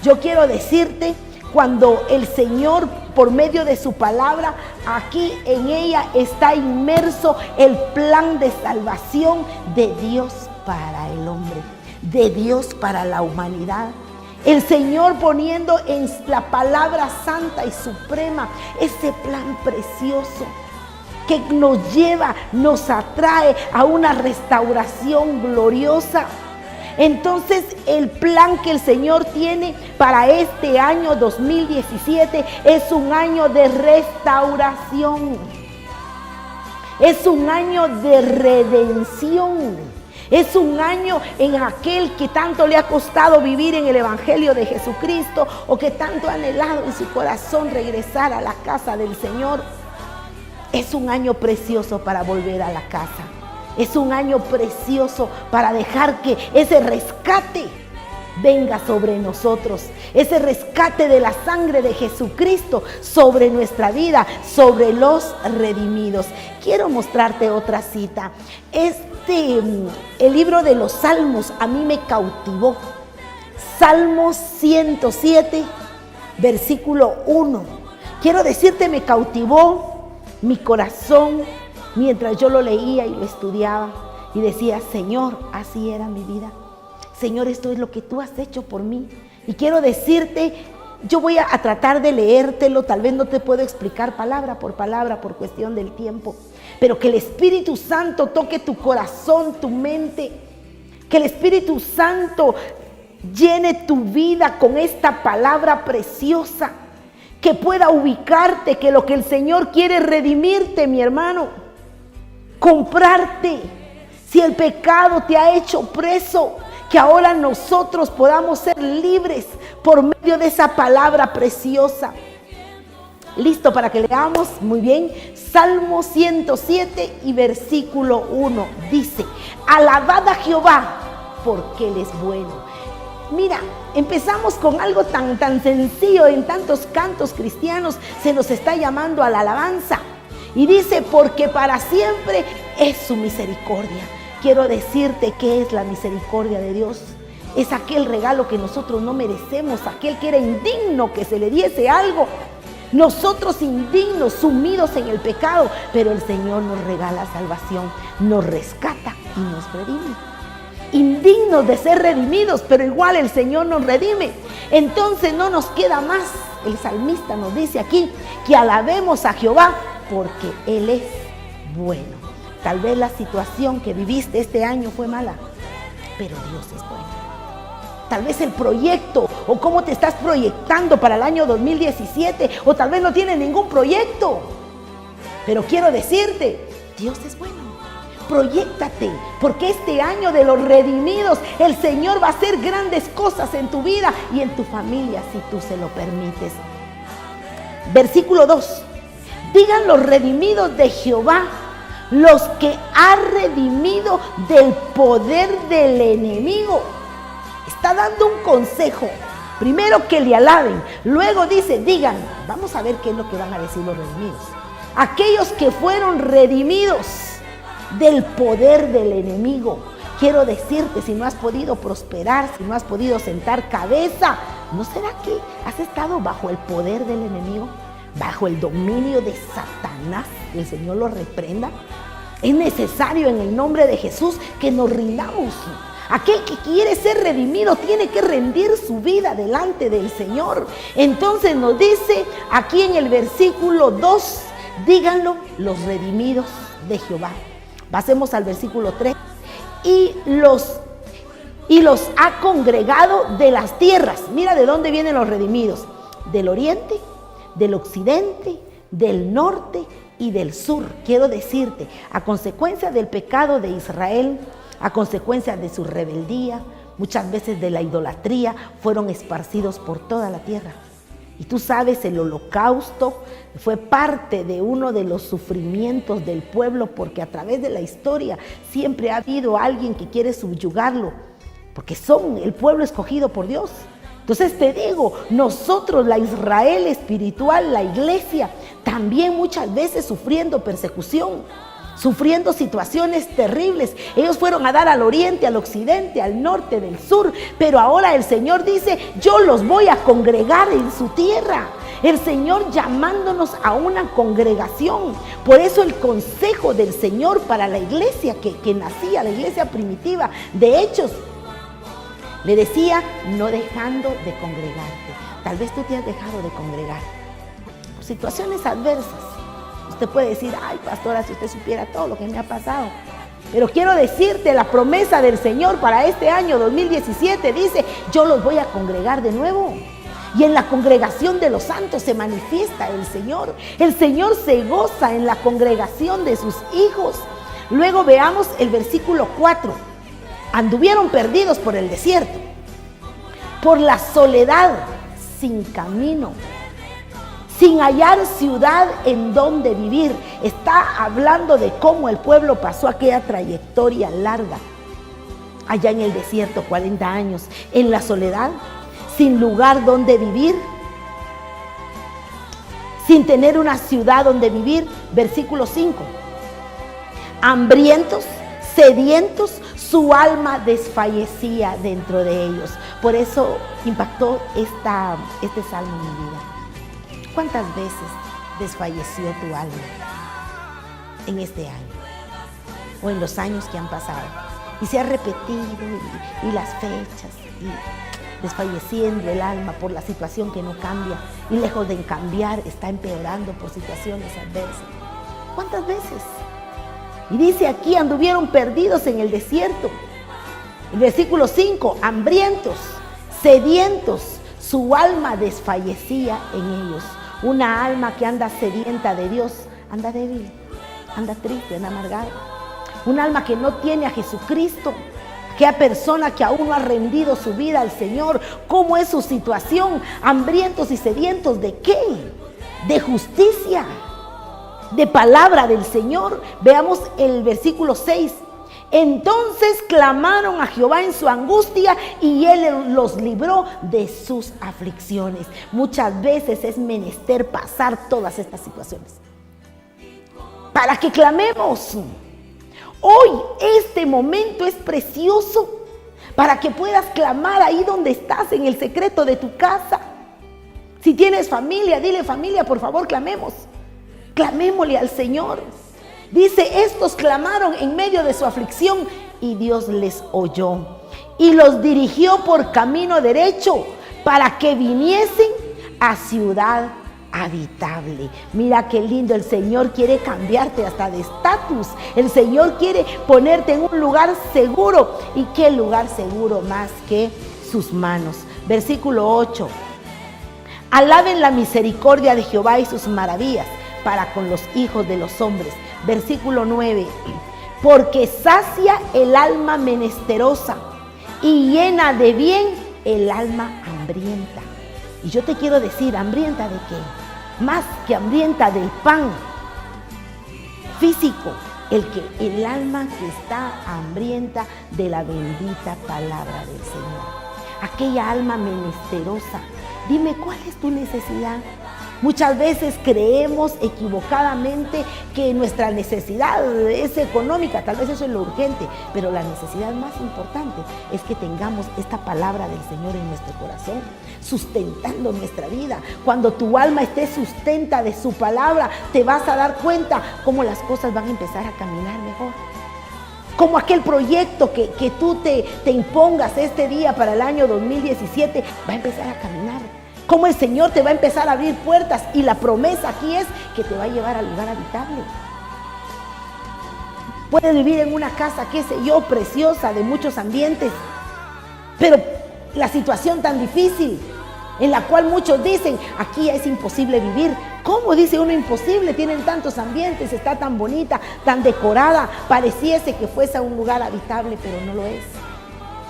Yo quiero decirte, cuando el Señor, por medio de su palabra, aquí en ella está inmerso el plan de salvación de Dios para el hombre, de Dios para la humanidad. El Señor poniendo en la palabra santa y suprema ese plan precioso que nos lleva, nos atrae a una restauración gloriosa. Entonces, el plan que el Señor tiene para este año 2017 es un año de restauración. Es un año de redención. Es un año en aquel que tanto le ha costado vivir en el Evangelio de Jesucristo, o que tanto ha anhelado en su corazón regresar a la casa del Señor. Es un año precioso para volver a la casa. Es un año precioso para dejar que ese rescate venga sobre nosotros. Ese rescate de la sangre de Jesucristo sobre nuestra vida, sobre los redimidos. Quiero mostrarte otra cita. El libro de los Salmos a mí me cautivó. Salmos 107, versículo 1. Quiero decirte, me cautivó mi corazón mientras yo lo leía y lo estudiaba, y decía: Señor, así era mi vida. Señor, esto es lo que tú has hecho por mí. Y quiero decirte, yo voy a tratar de leértelo, tal vez no te puedo explicar palabra por cuestión del tiempo, pero que el Espíritu Santo toque tu corazón, tu mente, que el Espíritu Santo llene tu vida con esta palabra preciosa, que pueda ubicarte, que lo que el Señor quiere es redimirte, mi hermano, comprarte. Si el pecado te ha hecho preso, que ahora nosotros podamos ser libres por medio de esa palabra preciosa. Listo para que leamos. Muy bien. Salmo 107 y versículo 1 dice: alabad a Jehová porque Él es bueno. Mira, empezamos con algo tan sencillo. En tantos cantos cristianos se nos está llamando a la alabanza. Y dice: porque para siempre es su misericordia. Quiero decirte que es la misericordia de Dios. Es aquel regalo que nosotros no merecemos, aquel que era indigno que se le diese algo, nosotros indignos, sumidos en el pecado, pero el Señor nos regala salvación, nos rescata y nos redime. Indignos de ser redimidos, pero igual el Señor nos redime. Entonces no nos queda más, el salmista nos dice aquí, que alabemos a Jehová porque Él es bueno. Tal vez la situación que viviste este año fue mala, pero Dios es bueno. Tal vez el proyecto o cómo te estás proyectando para el año 2017, o tal vez no tienes ningún proyecto, pero quiero decirte, Dios es bueno. Proyéctate, porque este año de los redimidos, el Señor va a hacer grandes cosas en tu vida y en tu familia, si tú se lo permites. Versículo 2. Digan los redimidos de Jehová, los que ha redimido del poder del enemigo. Está dando un consejo. Primero que le alaben, luego dice, digan, vamos a ver qué es lo que van a decir los redimidos. Aquellos que fueron redimidos del poder del enemigo. Quiero decirte, si no has podido prosperar, si no has podido sentar cabeza, ¿no será que has estado bajo el poder del enemigo? Bajo el dominio de Satanás. Que el Señor lo reprenda. Es necesario en el nombre de Jesús que nos rindamos. Aquel que quiere ser redimido tiene que rendir su vida delante del Señor. Entonces nos dice aquí en el versículo 2, díganlo los redimidos de Jehová. Pasemos al versículo 3. Y los ha congregado de las tierras. Mira de dónde vienen los redimidos. Del oriente, del occidente, del norte y del sur. Quiero decirte, a consecuencia del pecado de Israel, a consecuencia de su rebeldía, muchas veces de la idolatría, fueron esparcidos por toda la tierra. Y tú sabes, el holocausto fue parte de uno de los sufrimientos del pueblo, porque a través de la historia siempre ha habido alguien que quiere subyugarlo, porque son el pueblo escogido por Dios. Entonces te digo, nosotros, la Israel espiritual, la iglesia, también muchas veces sufriendo persecución, sufriendo situaciones terribles. Ellos fueron a dar al oriente, al occidente, al norte, del sur, pero ahora el Señor dice, yo los voy a congregar en su tierra. El Señor llamándonos a una congregación. Por eso el consejo del Señor para la iglesia que nacía, la iglesia primitiva de Hechos, le decía, no dejando de congregarte. Tal vez tú te has dejado de congregar por situaciones adversas. Usted puede decir, ay pastora, si usted supiera todo lo que me ha pasado. Pero quiero decirte, la promesa del Señor para este año 2017 dice, yo los voy a congregar de nuevo. Y en la congregación de los santos se manifiesta el Señor. El Señor se goza en la congregación de sus hijos. Luego veamos el versículo 4. Anduvieron perdidos por el desierto, por la soledad, sin camino, sin hallar ciudad en donde vivir. Está hablando de cómo el pueblo pasó aquella trayectoria larga, allá en el desierto, 40 años, en la soledad, sin lugar donde vivir, sin tener una ciudad donde vivir. Versículo 5. Hambrientos, sedientos, su alma desfallecía dentro de ellos. Por eso impactó este salmo en mi vida. ¿Cuántas veces desfalleció tu alma en este año o en los años que han pasado? Y se ha repetido y las fechas, y desfalleciendo el alma por la situación que no cambia, y lejos de cambiar está empeorando por situaciones adversas. ¿Cuántas veces? Y dice aquí, anduvieron perdidos en el desierto. El versículo 5, hambrientos, sedientos, su alma desfallecía en ellos. Una alma que anda sedienta de Dios, anda débil, anda triste, anda amargada. Un alma que no tiene a Jesucristo, aquella persona que aún no ha rendido su vida al Señor. ¿Cómo es su situación? Hambrientos y sedientos, ¿de qué? De justicia, de palabra del Señor. Veamos el versículo 6. Entonces clamaron a Jehová en su angustia y Él los libró de sus aflicciones. Muchas veces es menester pasar todas estas situaciones para que clamemos. Hoy este momento es precioso para que puedas clamar ahí donde estás, en el secreto de tu casa. Si tienes familia, dile: familia, por favor, clamemos. Clamémosle al Señor. Dice: estos clamaron en medio de su aflicción y Dios les oyó y los dirigió por camino derecho para que viniesen a ciudad habitable. Mira qué lindo, el Señor quiere cambiarte hasta de estatus. El Señor quiere ponerte en un lugar seguro. ¿Y qué lugar seguro más que sus manos? Versículo 8. Alaben la misericordia de Jehová y sus maravillas para con los hijos de los hombres. Versículo 9. Porque sacia el alma menesterosa y llena de bien el alma hambrienta. Y yo te quiero decir, ¿hambrienta de qué? Más que hambrienta del pan físico, el alma que está hambrienta de la bendita palabra del Señor. Aquella alma menesterosa. Dime, ¿cuál es tu necesidad? Muchas veces creemos equivocadamente que nuestra necesidad es económica, tal vez eso es lo urgente, pero la necesidad más importante es que tengamos esta palabra del Señor en nuestro corazón, sustentando nuestra vida. Cuando tu alma esté sustenta de su palabra, te vas a dar cuenta cómo las cosas van a empezar a caminar mejor. Como aquel proyecto que tú te impongas este día para el año 2017, va a empezar a caminar. Cómo el Señor te va a empezar a abrir puertas, y la promesa aquí es que te va a llevar al lugar habitable. Puedes vivir en una casa, qué sé yo, preciosa, de muchos ambientes, pero la situación tan difícil, en la cual muchos dicen: aquí es imposible vivir. ¿Cómo dice uno imposible? Tienen tantos ambientes, está tan bonita, tan decorada, pareciese que fuese un lugar habitable, pero no lo es.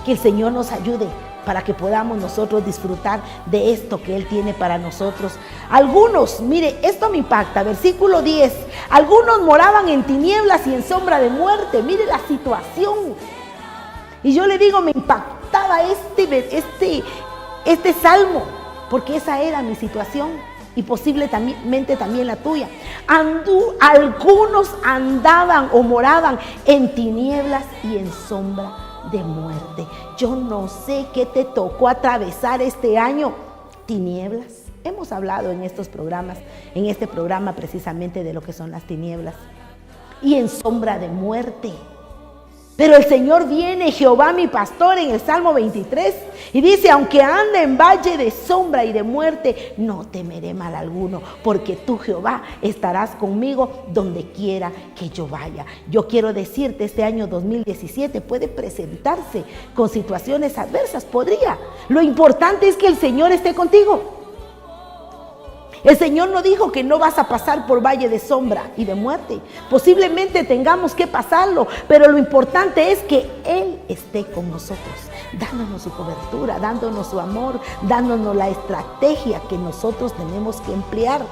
Que el Señor nos ayude para que podamos nosotros disfrutar de esto que Él tiene para nosotros. Algunos, mire, esto me impacta, versículo 10, algunos moraban en tinieblas y en sombra de muerte. Mire la situación. Y yo le digo, me impactaba este salmo, porque esa era mi situación y posiblemente también la tuya. Algunos andaban o moraban en tinieblas y en sombra de muerte. Yo no sé qué te tocó atravesar este año. Tinieblas. Hemos hablado en estos programas, en este programa precisamente, de lo que son las tinieblas. Y en sombra de muerte. Pero el Señor viene, Jehová mi pastor, en el Salmo 23, y dice: aunque ande en valle de sombra y de muerte, no temeré mal alguno, porque tú, Jehová, estarás conmigo donde quiera que yo vaya. Yo quiero decirte, este año 2017 puede presentarse con situaciones adversas, podría. Lo importante es que el Señor esté contigo. El Señor no dijo que no vas a pasar por valle de sombra y de muerte. Posiblemente tengamos que pasarlo, pero lo importante es que Él esté con nosotros, dándonos su cobertura, dándonos su amor, dándonos la estrategia que nosotros tenemos que emplear.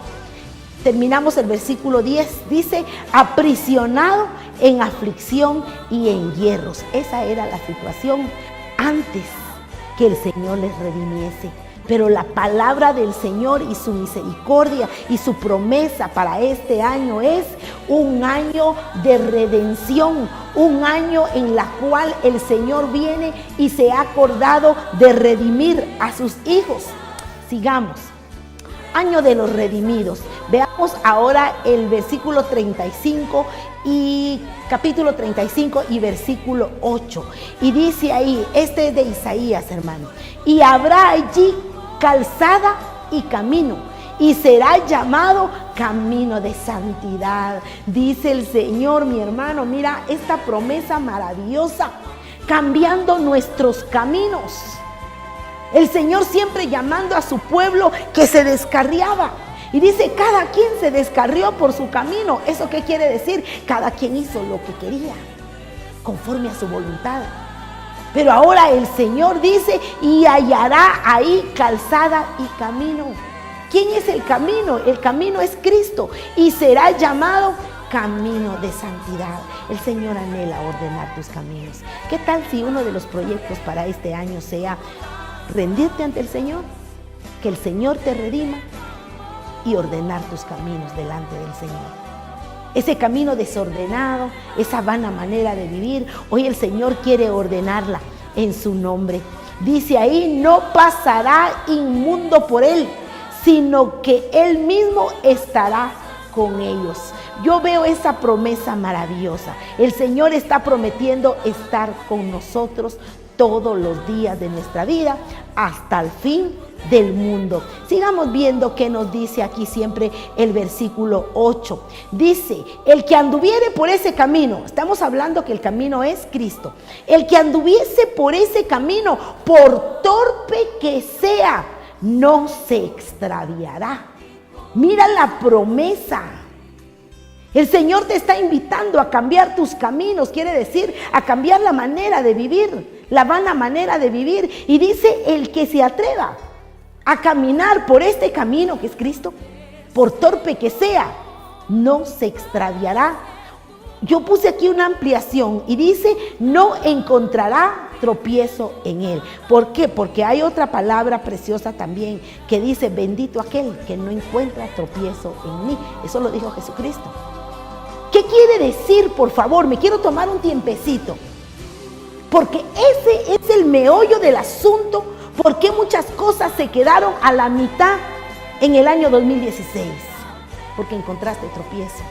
Terminamos el versículo 10, dice: aprisionado en aflicción y en hierros. Esa era la situación antes que el Señor les redimiese. Pero la palabra del Señor y su misericordia y su promesa para este año es un año de redención, un año en la cual el Señor viene y se ha acordado de redimir a sus hijos. Sigamos. Año de los redimidos. Veamos ahora el versículo 35 y capítulo 35 y versículo 8. Y dice ahí, este es de Isaías, hermano: y habrá allí calzada y camino, y será llamado camino de santidad. Dice el Señor, mi hermano, mira esta promesa maravillosa, cambiando nuestros caminos. El Señor siempre llamando a su pueblo que se descarriaba. Y dice, cada quien se descarrió por su camino. ¿Eso qué quiere decir? Cada quien hizo lo que quería, conforme a su voluntad. Pero ahora el Señor dice: y hallará ahí calzada y camino. ¿Quién es el camino? El camino es Cristo, y será llamado camino de santidad. El Señor anhela ordenar tus caminos. ¿Qué tal si uno de los proyectos para este año sea rendirte ante el Señor, que el Señor te redima y ordenar tus caminos delante del Señor? Ese camino desordenado, esa vana manera de vivir, hoy el Señor quiere ordenarla en su nombre. Dice ahí: no pasará inmundo por él, sino que Él mismo estará con ellos. Yo veo esa promesa maravillosa. El Señor está prometiendo estar con nosotros todos los días de nuestra vida hasta el fin del mundo. Sigamos viendo qué nos dice aquí siempre el versículo 8. Dice, el que anduviere por ese camino, estamos hablando que el camino es Cristo, el que anduviese por ese camino, por torpe que sea, no se extraviará. Mira la promesa. El Señor te está invitando a cambiar tus caminos, quiere decir a cambiar la manera de vivir, la vana manera de vivir. Y dice, el que se atreva a caminar por este camino que es Cristo, por torpe que sea, no se extraviará. Yo puse aquí una ampliación y dice, no encontrará tropiezo en él. ¿Por qué? Porque hay otra palabra preciosa también que dice, bendito aquel que no encuentra tropiezo en mí. Eso lo dijo Jesucristo. ¿Qué quiere decir, por favor? Me quiero tomar un tiempecito, porque ese es el meollo del asunto. ¿Por qué muchas cosas se quedaron a la mitad en el año 2016? Porque encontraste tropiezo.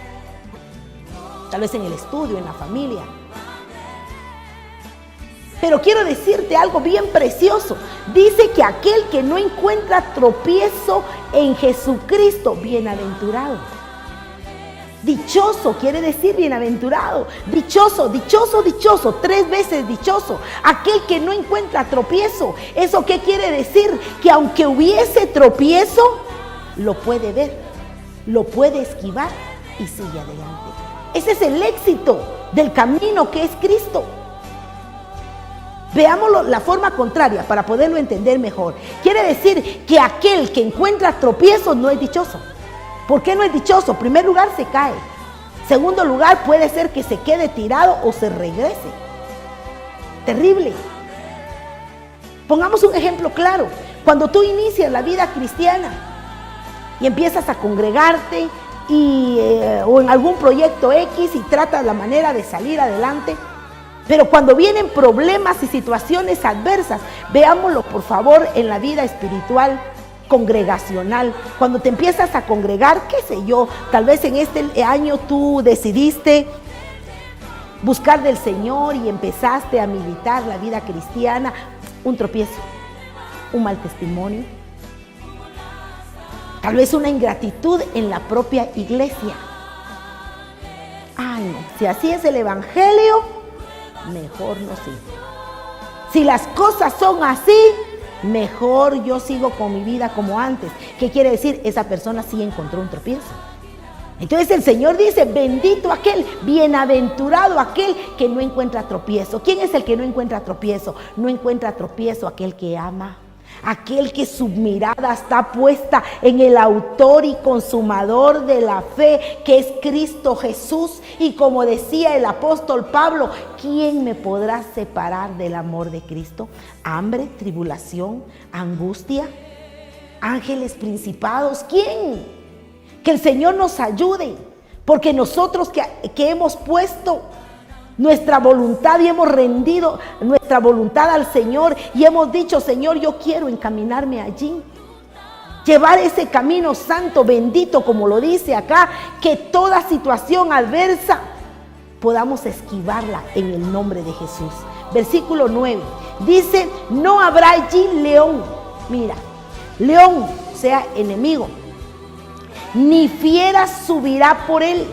Tal vez en el estudio, en la familia. Pero quiero decirte algo bien precioso. Dice que aquel que no encuentra tropiezo en Jesucristo, bienaventurado. Dichoso quiere decir bienaventurado. Dichoso, dichoso, dichoso. 3 veces dichoso. Aquel que no encuentra tropiezo. ¿Eso qué quiere decir? Que aunque hubiese tropiezo, lo puede ver, lo puede esquivar y sigue adelante. Ese es el éxito del camino que es Cristo. Veámoslo la forma contraria para poderlo entender mejor. Quiere decir que aquel que encuentra tropiezos no es dichoso. ¿Por qué no es dichoso? En primer lugar, se cae. Segundo lugar, puede ser que se quede tirado o se regrese. Terrible. Pongamos un ejemplo claro. Cuando tú inicias la vida cristiana y empiezas a congregarte o en algún proyecto X y tratas la manera de salir adelante, pero cuando vienen problemas y situaciones adversas, veámoslo por favor en la vida espiritual congregacional. Cuando te empiezas a congregar, qué sé yo, tal vez en este año tú decidiste buscar del Señor y empezaste a militar la vida cristiana, un tropiezo, un mal testimonio, tal vez una ingratitud en la propia iglesia. Ay, no, si así es el evangelio, mejor no sigo. Si las cosas son así, mejor yo sigo con mi vida como antes. ¿Qué quiere decir? Esa persona sí encontró un tropiezo. Entonces el Señor dice, bendito aquel, bienaventurado aquel que no encuentra tropiezo. ¿Quién es el que no encuentra tropiezo? No encuentra tropiezo aquel que ama, aquel que su mirada está puesta en el autor y consumador de la fe, que es Cristo Jesús. Y como decía el apóstol Pablo, ¿quién me podrá separar del amor de Cristo? ¿Hambre, tribulación, angustia, ángeles, principados? ¿Quién? Que el Señor nos ayude, porque nosotros que hemos puesto nuestra voluntad y hemos rendido nuestra voluntad al Señor y hemos dicho, Señor, yo quiero encaminarme allí, llevar ese camino santo, bendito, como lo dice acá, que toda situación adversa podamos esquivarla en el nombre de Jesús. Versículo 9, dice, no habrá allí león, mira, león, o sea, enemigo, ni fiera subirá por él,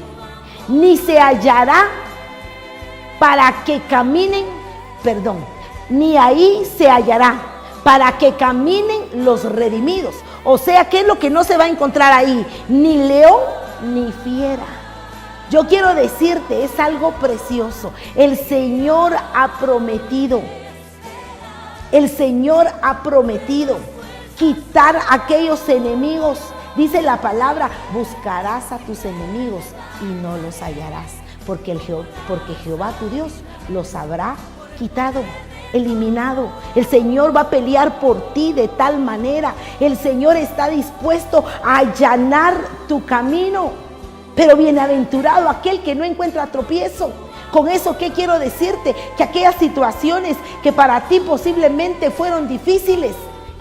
ni se hallará para que caminen, ni ahí se hallará para que caminen los redimidos. O sea, ¿qué es lo que no se va a encontrar ahí? Ni león ni fiera. Yo quiero decirte, es algo precioso. El Señor ha prometido quitar aquellos enemigos. Dice la palabra, buscarás a tus enemigos y no los hallarás, porque Jehová tu Dios los habrá quitado, eliminado. El Señor va a pelear por ti de tal manera. El Señor está dispuesto a allanar tu camino. Pero bienaventurado aquel que no encuentra tropiezo. Con eso, ¿qué quiero decirte? Que aquellas situaciones que para ti posiblemente fueron difíciles,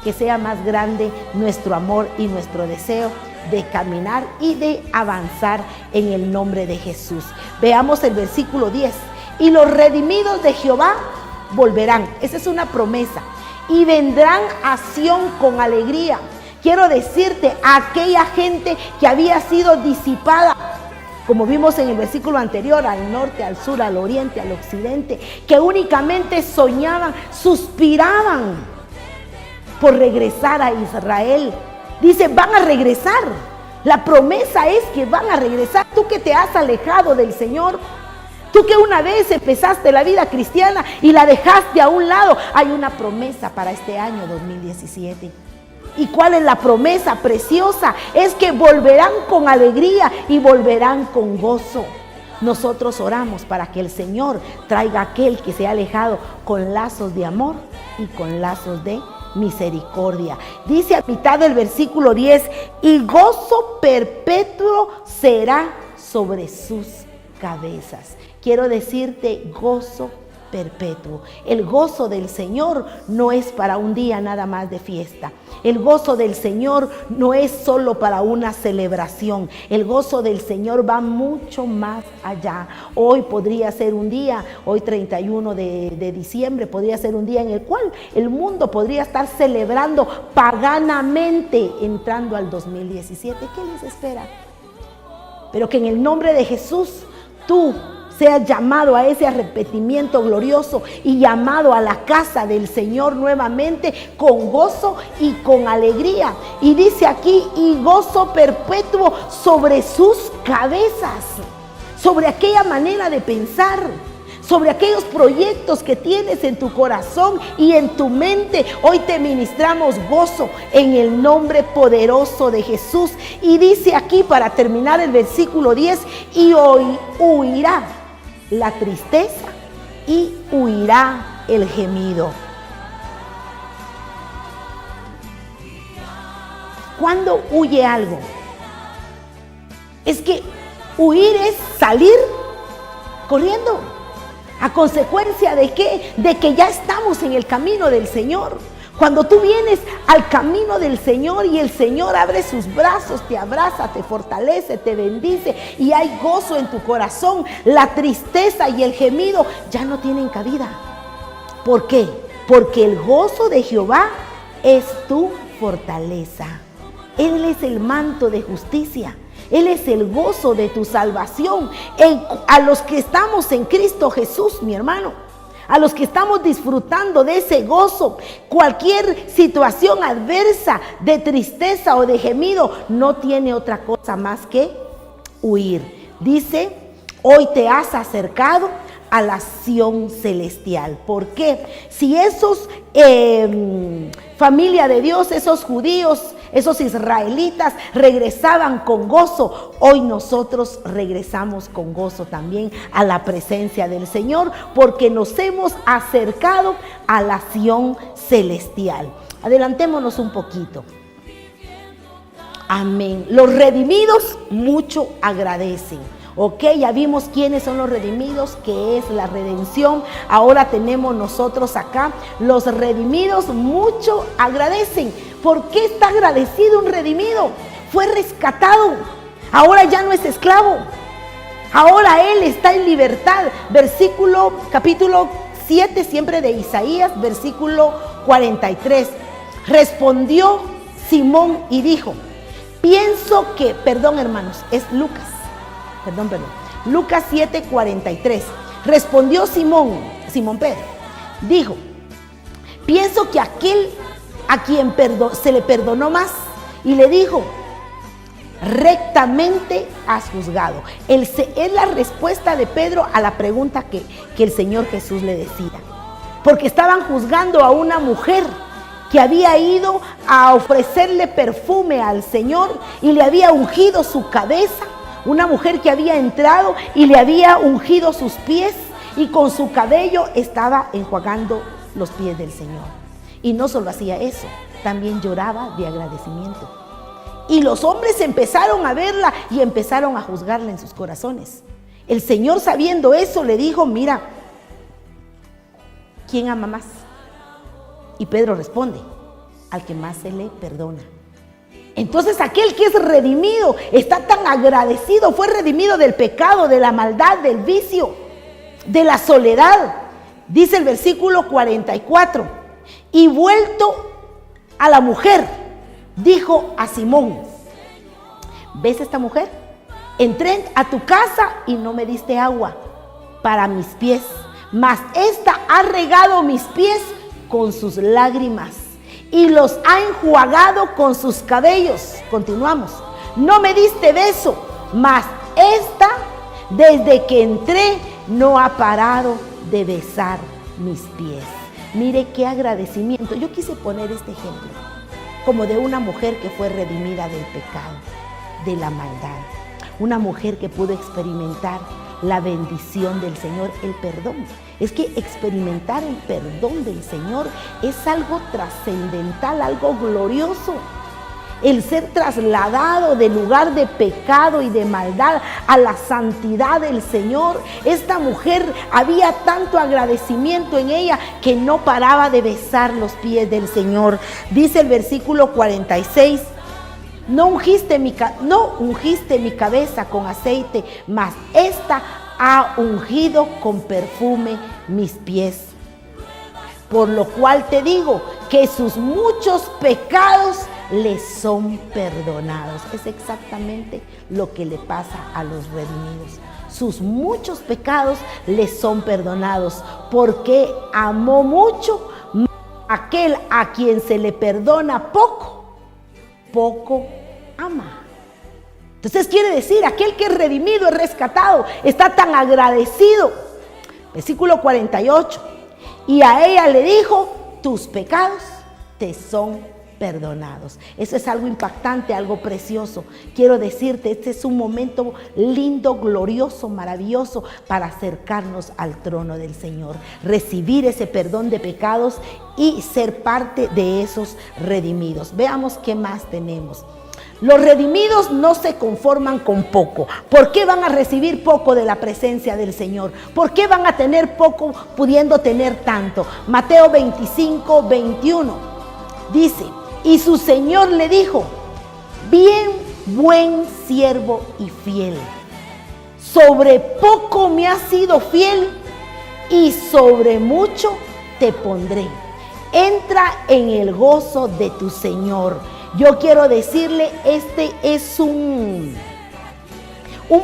que sea más grande nuestro amor y nuestro deseo de caminar y de avanzar en el nombre de Jesús. Veamos el versículo 10. Y los redimidos de Jehová volverán. Esa es una promesa. Y vendrán a Sión con alegría. Quiero decirte, a aquella gente que había sido disipada, como vimos en el versículo anterior, al norte, al sur, al oriente, al occidente, que únicamente soñaban, suspiraban por regresar a Israel. Dice, van a regresar. La promesa es que van a regresar. Tú que te has alejado del Señor, tú que una vez empezaste la vida cristiana y la dejaste a un lado, hay una promesa para este año 2017. ¿Y cuál es la promesa preciosa? Es que volverán con alegría y volverán con gozo. Nosotros oramos para que el Señor traiga a aquel que se ha alejado con lazos de amor y con lazos de misericordia. Dice a mitad del versículo 10, y gozo perpetuo será sobre sus cabezas. Quiero decirte, gozo perpetuo. El gozo del Señor no es para un día nada más de fiesta. El gozo del Señor no es solo para una celebración. El gozo del Señor va mucho más allá. Hoy podría ser un día, hoy 31 de diciembre, podría ser un día en el cual el mundo podría estar celebrando paganamente entrando al 2017. ¿Qué les espera? Pero que en el nombre de Jesús tú seas llamado a ese arrepentimiento glorioso y llamado a la casa del Señor nuevamente con gozo y con alegría. Y dice aquí, y gozo perpetuo sobre sus cabezas, sobre aquella manera de pensar, sobre aquellos proyectos que tienes en tu corazón y en tu mente. Hoy te ministramos gozo en el nombre poderoso de Jesús. Y dice aquí, para terminar el versículo 10, y hoy huirá la tristeza y huirá el gemido. ¿Cuándo huye algo? Es que huir es salir corriendo. ¿A consecuencia de qué? De que ya estamos en el camino del Señor. Cuando tú vienes al camino del Señor y el Señor abre sus brazos, te abraza, te fortalece, te bendice y hay gozo en tu corazón, la tristeza y el gemido ya no tienen cabida. ¿Por qué? Porque el gozo de Jehová es tu fortaleza. Él es el manto de justicia. Él es el gozo de tu salvación. A los que estamos en Cristo Jesús, mi hermano, a los que estamos disfrutando de ese gozo, cualquier situación adversa de tristeza o de gemido no tiene otra cosa más que huir. Dice, hoy te has acercado a la Sión celestial. ¿Por qué? Si esos familia de Dios, esos judíos, esos israelitas regresaban con gozo, hoy nosotros regresamos con gozo también a la presencia del Señor, porque nos hemos acercado a la Sión celestial. Adelantémonos un poquito. Amén. Los redimidos mucho agradecen. Ok, ya vimos quiénes son los redimidos, qué es la redención. Ahora tenemos nosotros acá, los redimidos mucho agradecen. ¿Por qué está agradecido un redimido? Fue rescatado, ahora ya no es esclavo, ahora él está en libertad. Capítulo 7 siempre de Isaías, versículo 43. Respondió Simón y dijo, pienso que, perdón hermanos, es Lucas. Lucas 7:43. Respondió Simón Pedro, dijo, pienso que aquel a quien se le perdonó más, y le dijo, rectamente has juzgado. Es la respuesta de Pedro a la pregunta que el Señor Jesús le decía, porque estaban juzgando a una mujer que había ido a ofrecerle perfume al Señor y le había ungido su cabeza. Una mujer que había entrado y le había ungido sus pies y con su cabello estaba enjuagando los pies del Señor. Y no solo hacía eso, también lloraba de agradecimiento. Y los hombres empezaron a verla y empezaron a juzgarla en sus corazones. El Señor, sabiendo eso, le dijo, mira, ¿quién ama más? Y Pedro responde, al que más se le perdona. Entonces aquel que es redimido está tan agradecido, fue redimido del pecado, de la maldad, del vicio, de la soledad. Dice el versículo 44, y vuelto a la mujer, dijo a Simón, ¿ves esta mujer? Entré a tu casa y no me diste agua para mis pies, mas esta ha regado mis pies con sus lágrimas y los ha enjuagado con sus cabellos. Continuamos. No me diste beso, mas esta, desde que entré, no ha parado de besar mis pies. Mire qué agradecimiento. Yo quise poner este ejemplo como de una mujer que fue redimida del pecado, de la maldad. Una mujer que pudo experimentar la bendición del Señor, el perdón. Es que experimentar el perdón del Señor es algo trascendental, algo glorioso. El ser trasladado del lugar de pecado y de maldad a la santidad del Señor. Esta mujer, había tanto agradecimiento en ella que no paraba de besar los pies del Señor. Dice el versículo 46, no ungiste mi cabeza con aceite, mas esta ha ungido con perfume mis pies. Por lo cual te digo que sus muchos pecados le son perdonados. Es exactamente lo que le pasa a los redimidos. Sus muchos pecados le son perdonados, porque amó mucho. Aquel a quien se le perdona poco, poco ama. Entonces quiere decir, aquel que es redimido, es rescatado, está tan agradecido. Versículo 48. Y a ella le dijo, tus pecados te son perdonados. Eso es algo impactante, algo precioso. Quiero decirte, este es un momento lindo, glorioso, maravilloso para acercarnos al trono del Señor, recibir ese perdón de pecados y ser parte de esos redimidos. Veamos qué más tenemos. Los redimidos no se conforman con poco. ¿Por qué van a recibir poco de la presencia del Señor? ¿Por qué van a tener poco pudiendo tener tanto? Mateo 25, 21 dice, y su Señor le dijo, bien, buen siervo y fiel. Sobre poco me has sido fiel y sobre mucho te pondré. Entra en el gozo de tu Señor. Yo quiero decirle, este es un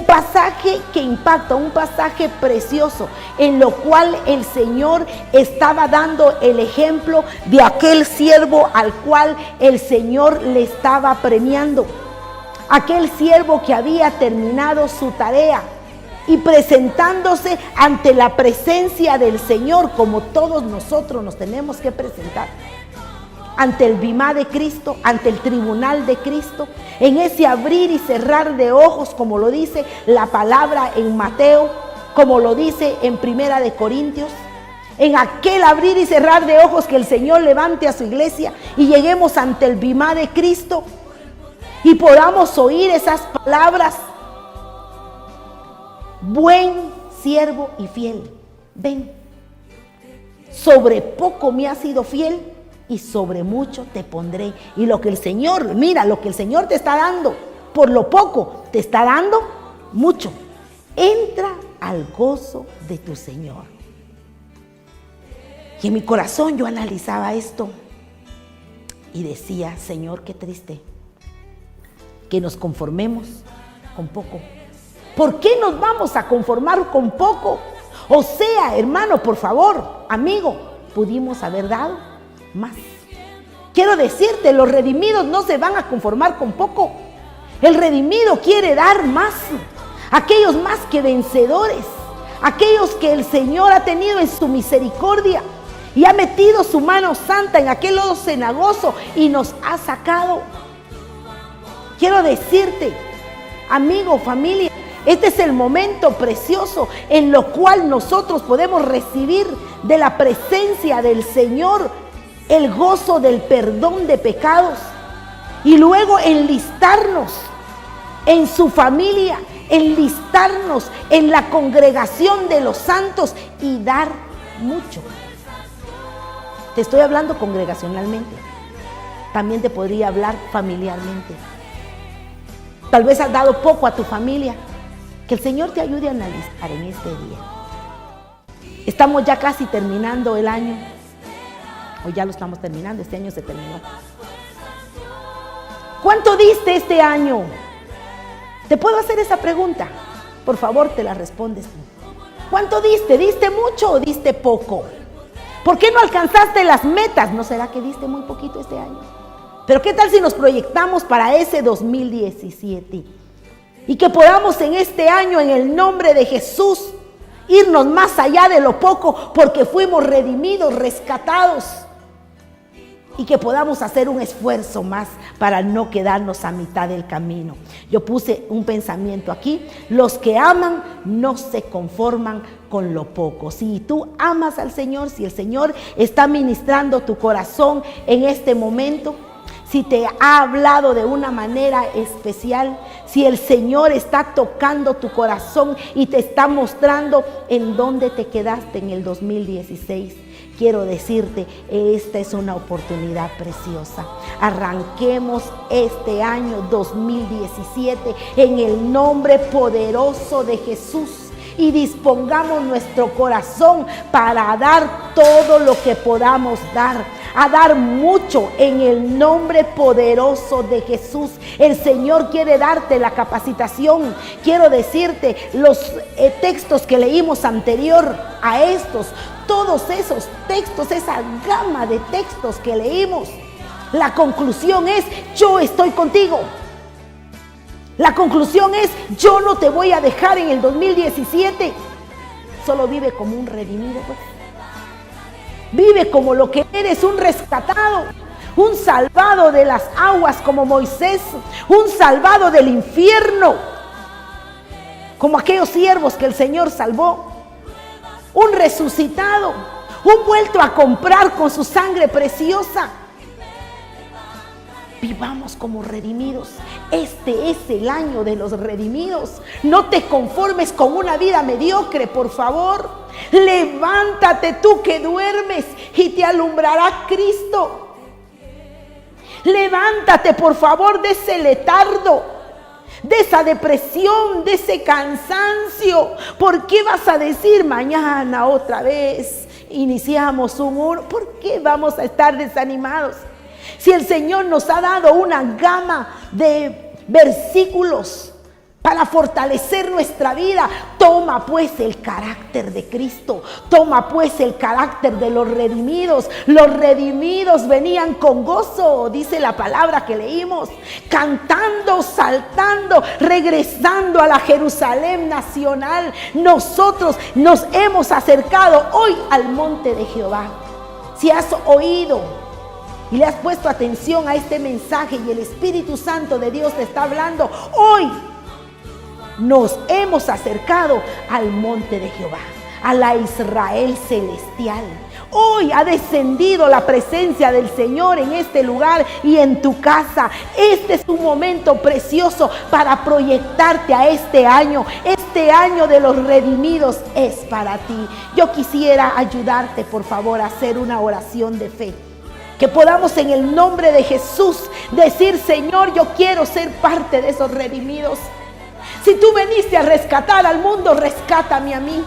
pasaje que impacta, un pasaje precioso, en lo cual el Señor estaba dando el ejemplo de aquel siervo al cual el Señor le estaba premiando. Aquel siervo que había terminado su tarea y presentándose ante la presencia del Señor, como todos nosotros nos tenemos que presentar. Ante el bimá de Cristo, ante el tribunal de Cristo, en ese abrir y cerrar de ojos, como lo dice la palabra en Mateo, como lo dice en Primera de Corintios, en aquel abrir y cerrar de ojos que el Señor levante a su iglesia y lleguemos ante el bimá de Cristo y podamos oír esas palabras, buen siervo y fiel, ven, sobre poco me has sido fiel y sobre mucho te pondré. Y lo que el Señor, mira, lo que el Señor te está dando, por lo poco te está dando mucho. Entra al gozo de tu Señor. Y en mi corazón yo analizaba esto y decía, Señor, qué triste que nos conformemos con poco. ¿Por qué nos vamos a conformar con poco? O sea, hermano, por favor, amigo, pudimos haber dado más. Quiero decirte, los redimidos no se van a conformar con poco. El redimido quiere dar más. Aquellos más que vencedores, aquellos que el Señor ha tenido en su misericordia y ha metido su mano santa en aquel lodo cenagoso y nos ha sacado. Quiero decirte, amigo, familia, este es el momento precioso en lo cual nosotros podemos recibir de la presencia del Señor el gozo del perdón de pecados y luego enlistarnos en su familia, enlistarnos en la congregación de los santos y dar mucho. Te estoy hablando congregacionalmente. También te podría hablar familiarmente. Tal vez has dado poco a tu familia. Que el Señor te ayude a analizar en este día. Estamos ya casi terminando el año. O ya lo estamos terminando, este año se terminó. ¿Cuánto diste este año? ¿Te puedo hacer esa pregunta? Por favor, te la respondes tú. ¿Cuánto diste? ¿Diste mucho o diste poco? ¿Por qué no alcanzaste las metas? ¿No será que diste muy poquito este año? Pero ¿qué tal si nos proyectamos para ese 2017? Y que podamos en este año, en el nombre de Jesús, irnos más allá de lo poco, porque fuimos redimidos, rescatados. Y que podamos hacer un esfuerzo más para no quedarnos a mitad del camino. Yo puse un pensamiento aquí: los que aman no se conforman con lo poco. Si tú amas al Señor, si el Señor está ministrando tu corazón en este momento, si te ha hablado de una manera especial, si el Señor está tocando tu corazón y te está mostrando en dónde te quedaste en el 2016, quiero decirte, esta es una oportunidad preciosa. Arranquemos este año 2017 en el nombre poderoso de Jesús y dispongamos nuestro corazón para dar todo lo que podamos dar, a dar mucho en el nombre poderoso de Jesús. El Señor quiere darte la capacitación. Quiero decirte, los textos que leímos anterior a estos, todos esos textos, esa gama de textos que leímos, la conclusión es: yo estoy contigo. La conclusión es: yo no te voy a dejar en el 2017. Solo vive como un redimido, pues. Vive como lo que eres, un rescatado, un salvado de las aguas como Moisés, un salvado del infierno, como aquellos siervos que el Señor salvó, un resucitado, un vuelto a comprar con su sangre preciosa. Vivamos como redimidos. Este es el año de los redimidos. No te conformes con una vida mediocre, por favor. Levántate tú que duermes y te alumbrará Cristo. Levántate, por favor, de ese letardo, de esa depresión, de ese cansancio. ¿Por qué vas a decir mañana otra vez iniciamos un uno? ¿Por qué vamos a estar desanimados? Si el Señor nos ha dado una gama de versículos para fortalecer nuestra vida, toma pues el carácter de Cristo, toma pues el carácter de los redimidos. Los redimidos venían con gozo, dice la palabra que leímos, cantando, saltando, regresando a la Jerusalén nacional. Nosotros nos hemos acercado hoy al monte de Jehová. Si has oído y le has puesto atención a este mensaje y el Espíritu Santo de Dios te está hablando, hoy nos hemos acercado al monte de Jehová, a la Israel celestial. Hoy ha descendido la presencia del Señor en este lugar y en tu casa. Este es un momento precioso para proyectarte a este año. Este año de los redimidos es para ti. Yo quisiera ayudarte, por favor, a hacer una oración de fe. Que podamos en el nombre de Jesús decir: Señor, yo quiero ser parte de esos redimidos. Si tú viniste a rescatar al mundo, rescátame a mí.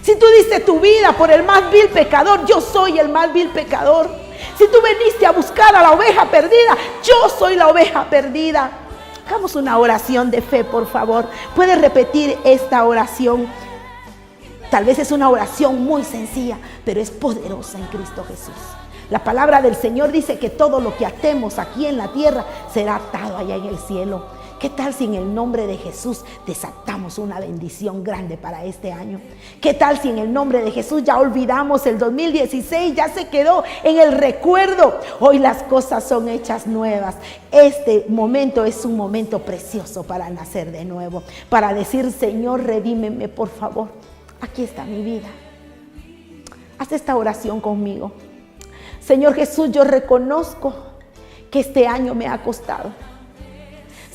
Si tú diste tu vida por el más vil pecador, yo soy el más vil pecador. Si tú viniste a buscar a la oveja perdida, yo soy la oveja perdida. Hagamos una oración de fe, por favor. Puedes repetir esta oración. Tal vez es una oración muy sencilla, pero es poderosa en Cristo Jesús. La palabra del Señor dice que todo lo que atemos aquí en la tierra será atado allá en el cielo. ¿Qué tal si en el nombre de Jesús desatamos una bendición grande para este año? ¿Qué tal si en el nombre de Jesús ya olvidamos el 2016, ya se quedó en el recuerdo? Hoy las cosas son hechas nuevas. Este momento es un momento precioso para nacer de nuevo, para decir: Señor, redímeme, por favor. Aquí está mi vida. Haz esta oración conmigo. Señor Jesús, yo reconozco que este año me ha costado.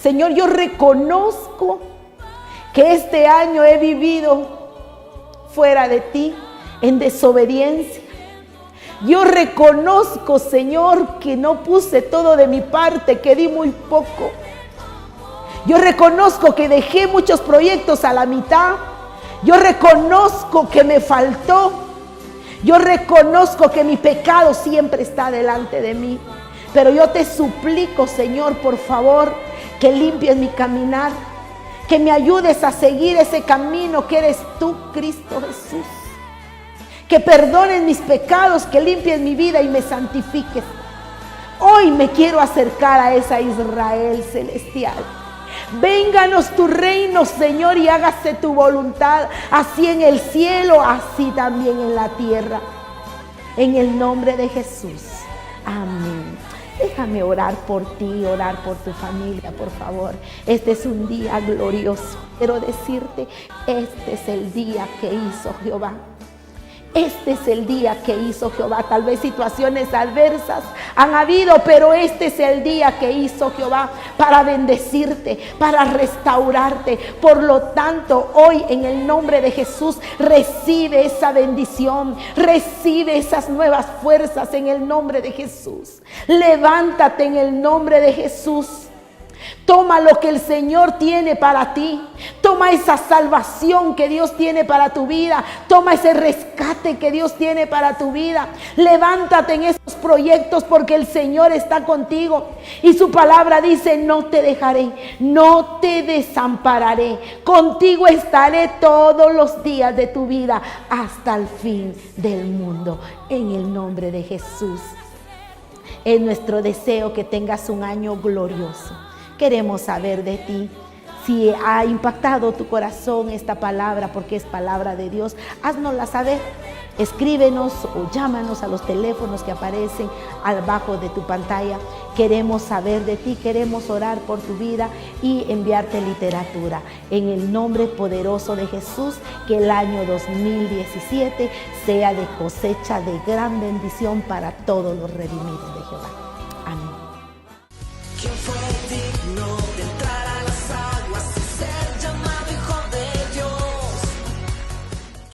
Señor, yo reconozco que este año he vivido fuera de ti, en desobediencia. Yo reconozco, Señor, que no puse todo de mi parte, que di muy poco. Yo reconozco que dejé muchos proyectos a la mitad. Yo reconozco que me faltó. Yo reconozco que mi pecado siempre está delante de mí. Pero yo te suplico, Señor, por favor, que limpies mi caminar, que me ayudes a seguir ese camino que eres tú, Cristo Jesús. Que perdones mis pecados, que limpies mi vida y me santifiques. Hoy me quiero acercar a esa Israel celestial. Vénganos tu reino, Señor, y hágase tu voluntad, así en el cielo, así también en la tierra. En el nombre de Jesús. Amén. Déjame orar por ti, orar por tu familia, por favor. Este es un día glorioso. Quiero decirte, este es el día que hizo Jehová. Este es el día que hizo Jehová. Tal vez situaciones adversas han habido, pero este es el día que hizo Jehová para bendecirte, para restaurarte. Por lo tanto, hoy en el nombre de Jesús, recibe esa bendición, recibe esas nuevas fuerzas en el nombre de Jesús. Levántate en el nombre de Jesús. Toma lo que el Señor tiene para ti. Toma esa salvación que Dios tiene para tu vida. Toma ese rescate que Dios tiene para tu vida. Levántate en esos proyectos porque el Señor está contigo. Y su palabra dice, no te dejaré, no te desampararé. Contigo estaré todos los días de tu vida hasta el fin del mundo. En el nombre de Jesús. Es nuestro deseo que tengas un año glorioso. Queremos saber de ti. Si ha impactado tu corazón esta palabra, porque es palabra de Dios, haznosla saber. Escríbenos o llámanos a los teléfonos que aparecen abajo de tu pantalla. Queremos saber de ti, queremos orar por tu vida y enviarte literatura. En el nombre poderoso de Jesús, que el año 2017 sea de cosecha de gran bendición para todos los redimidos de Jehová. Amén. ¿Quién fue digno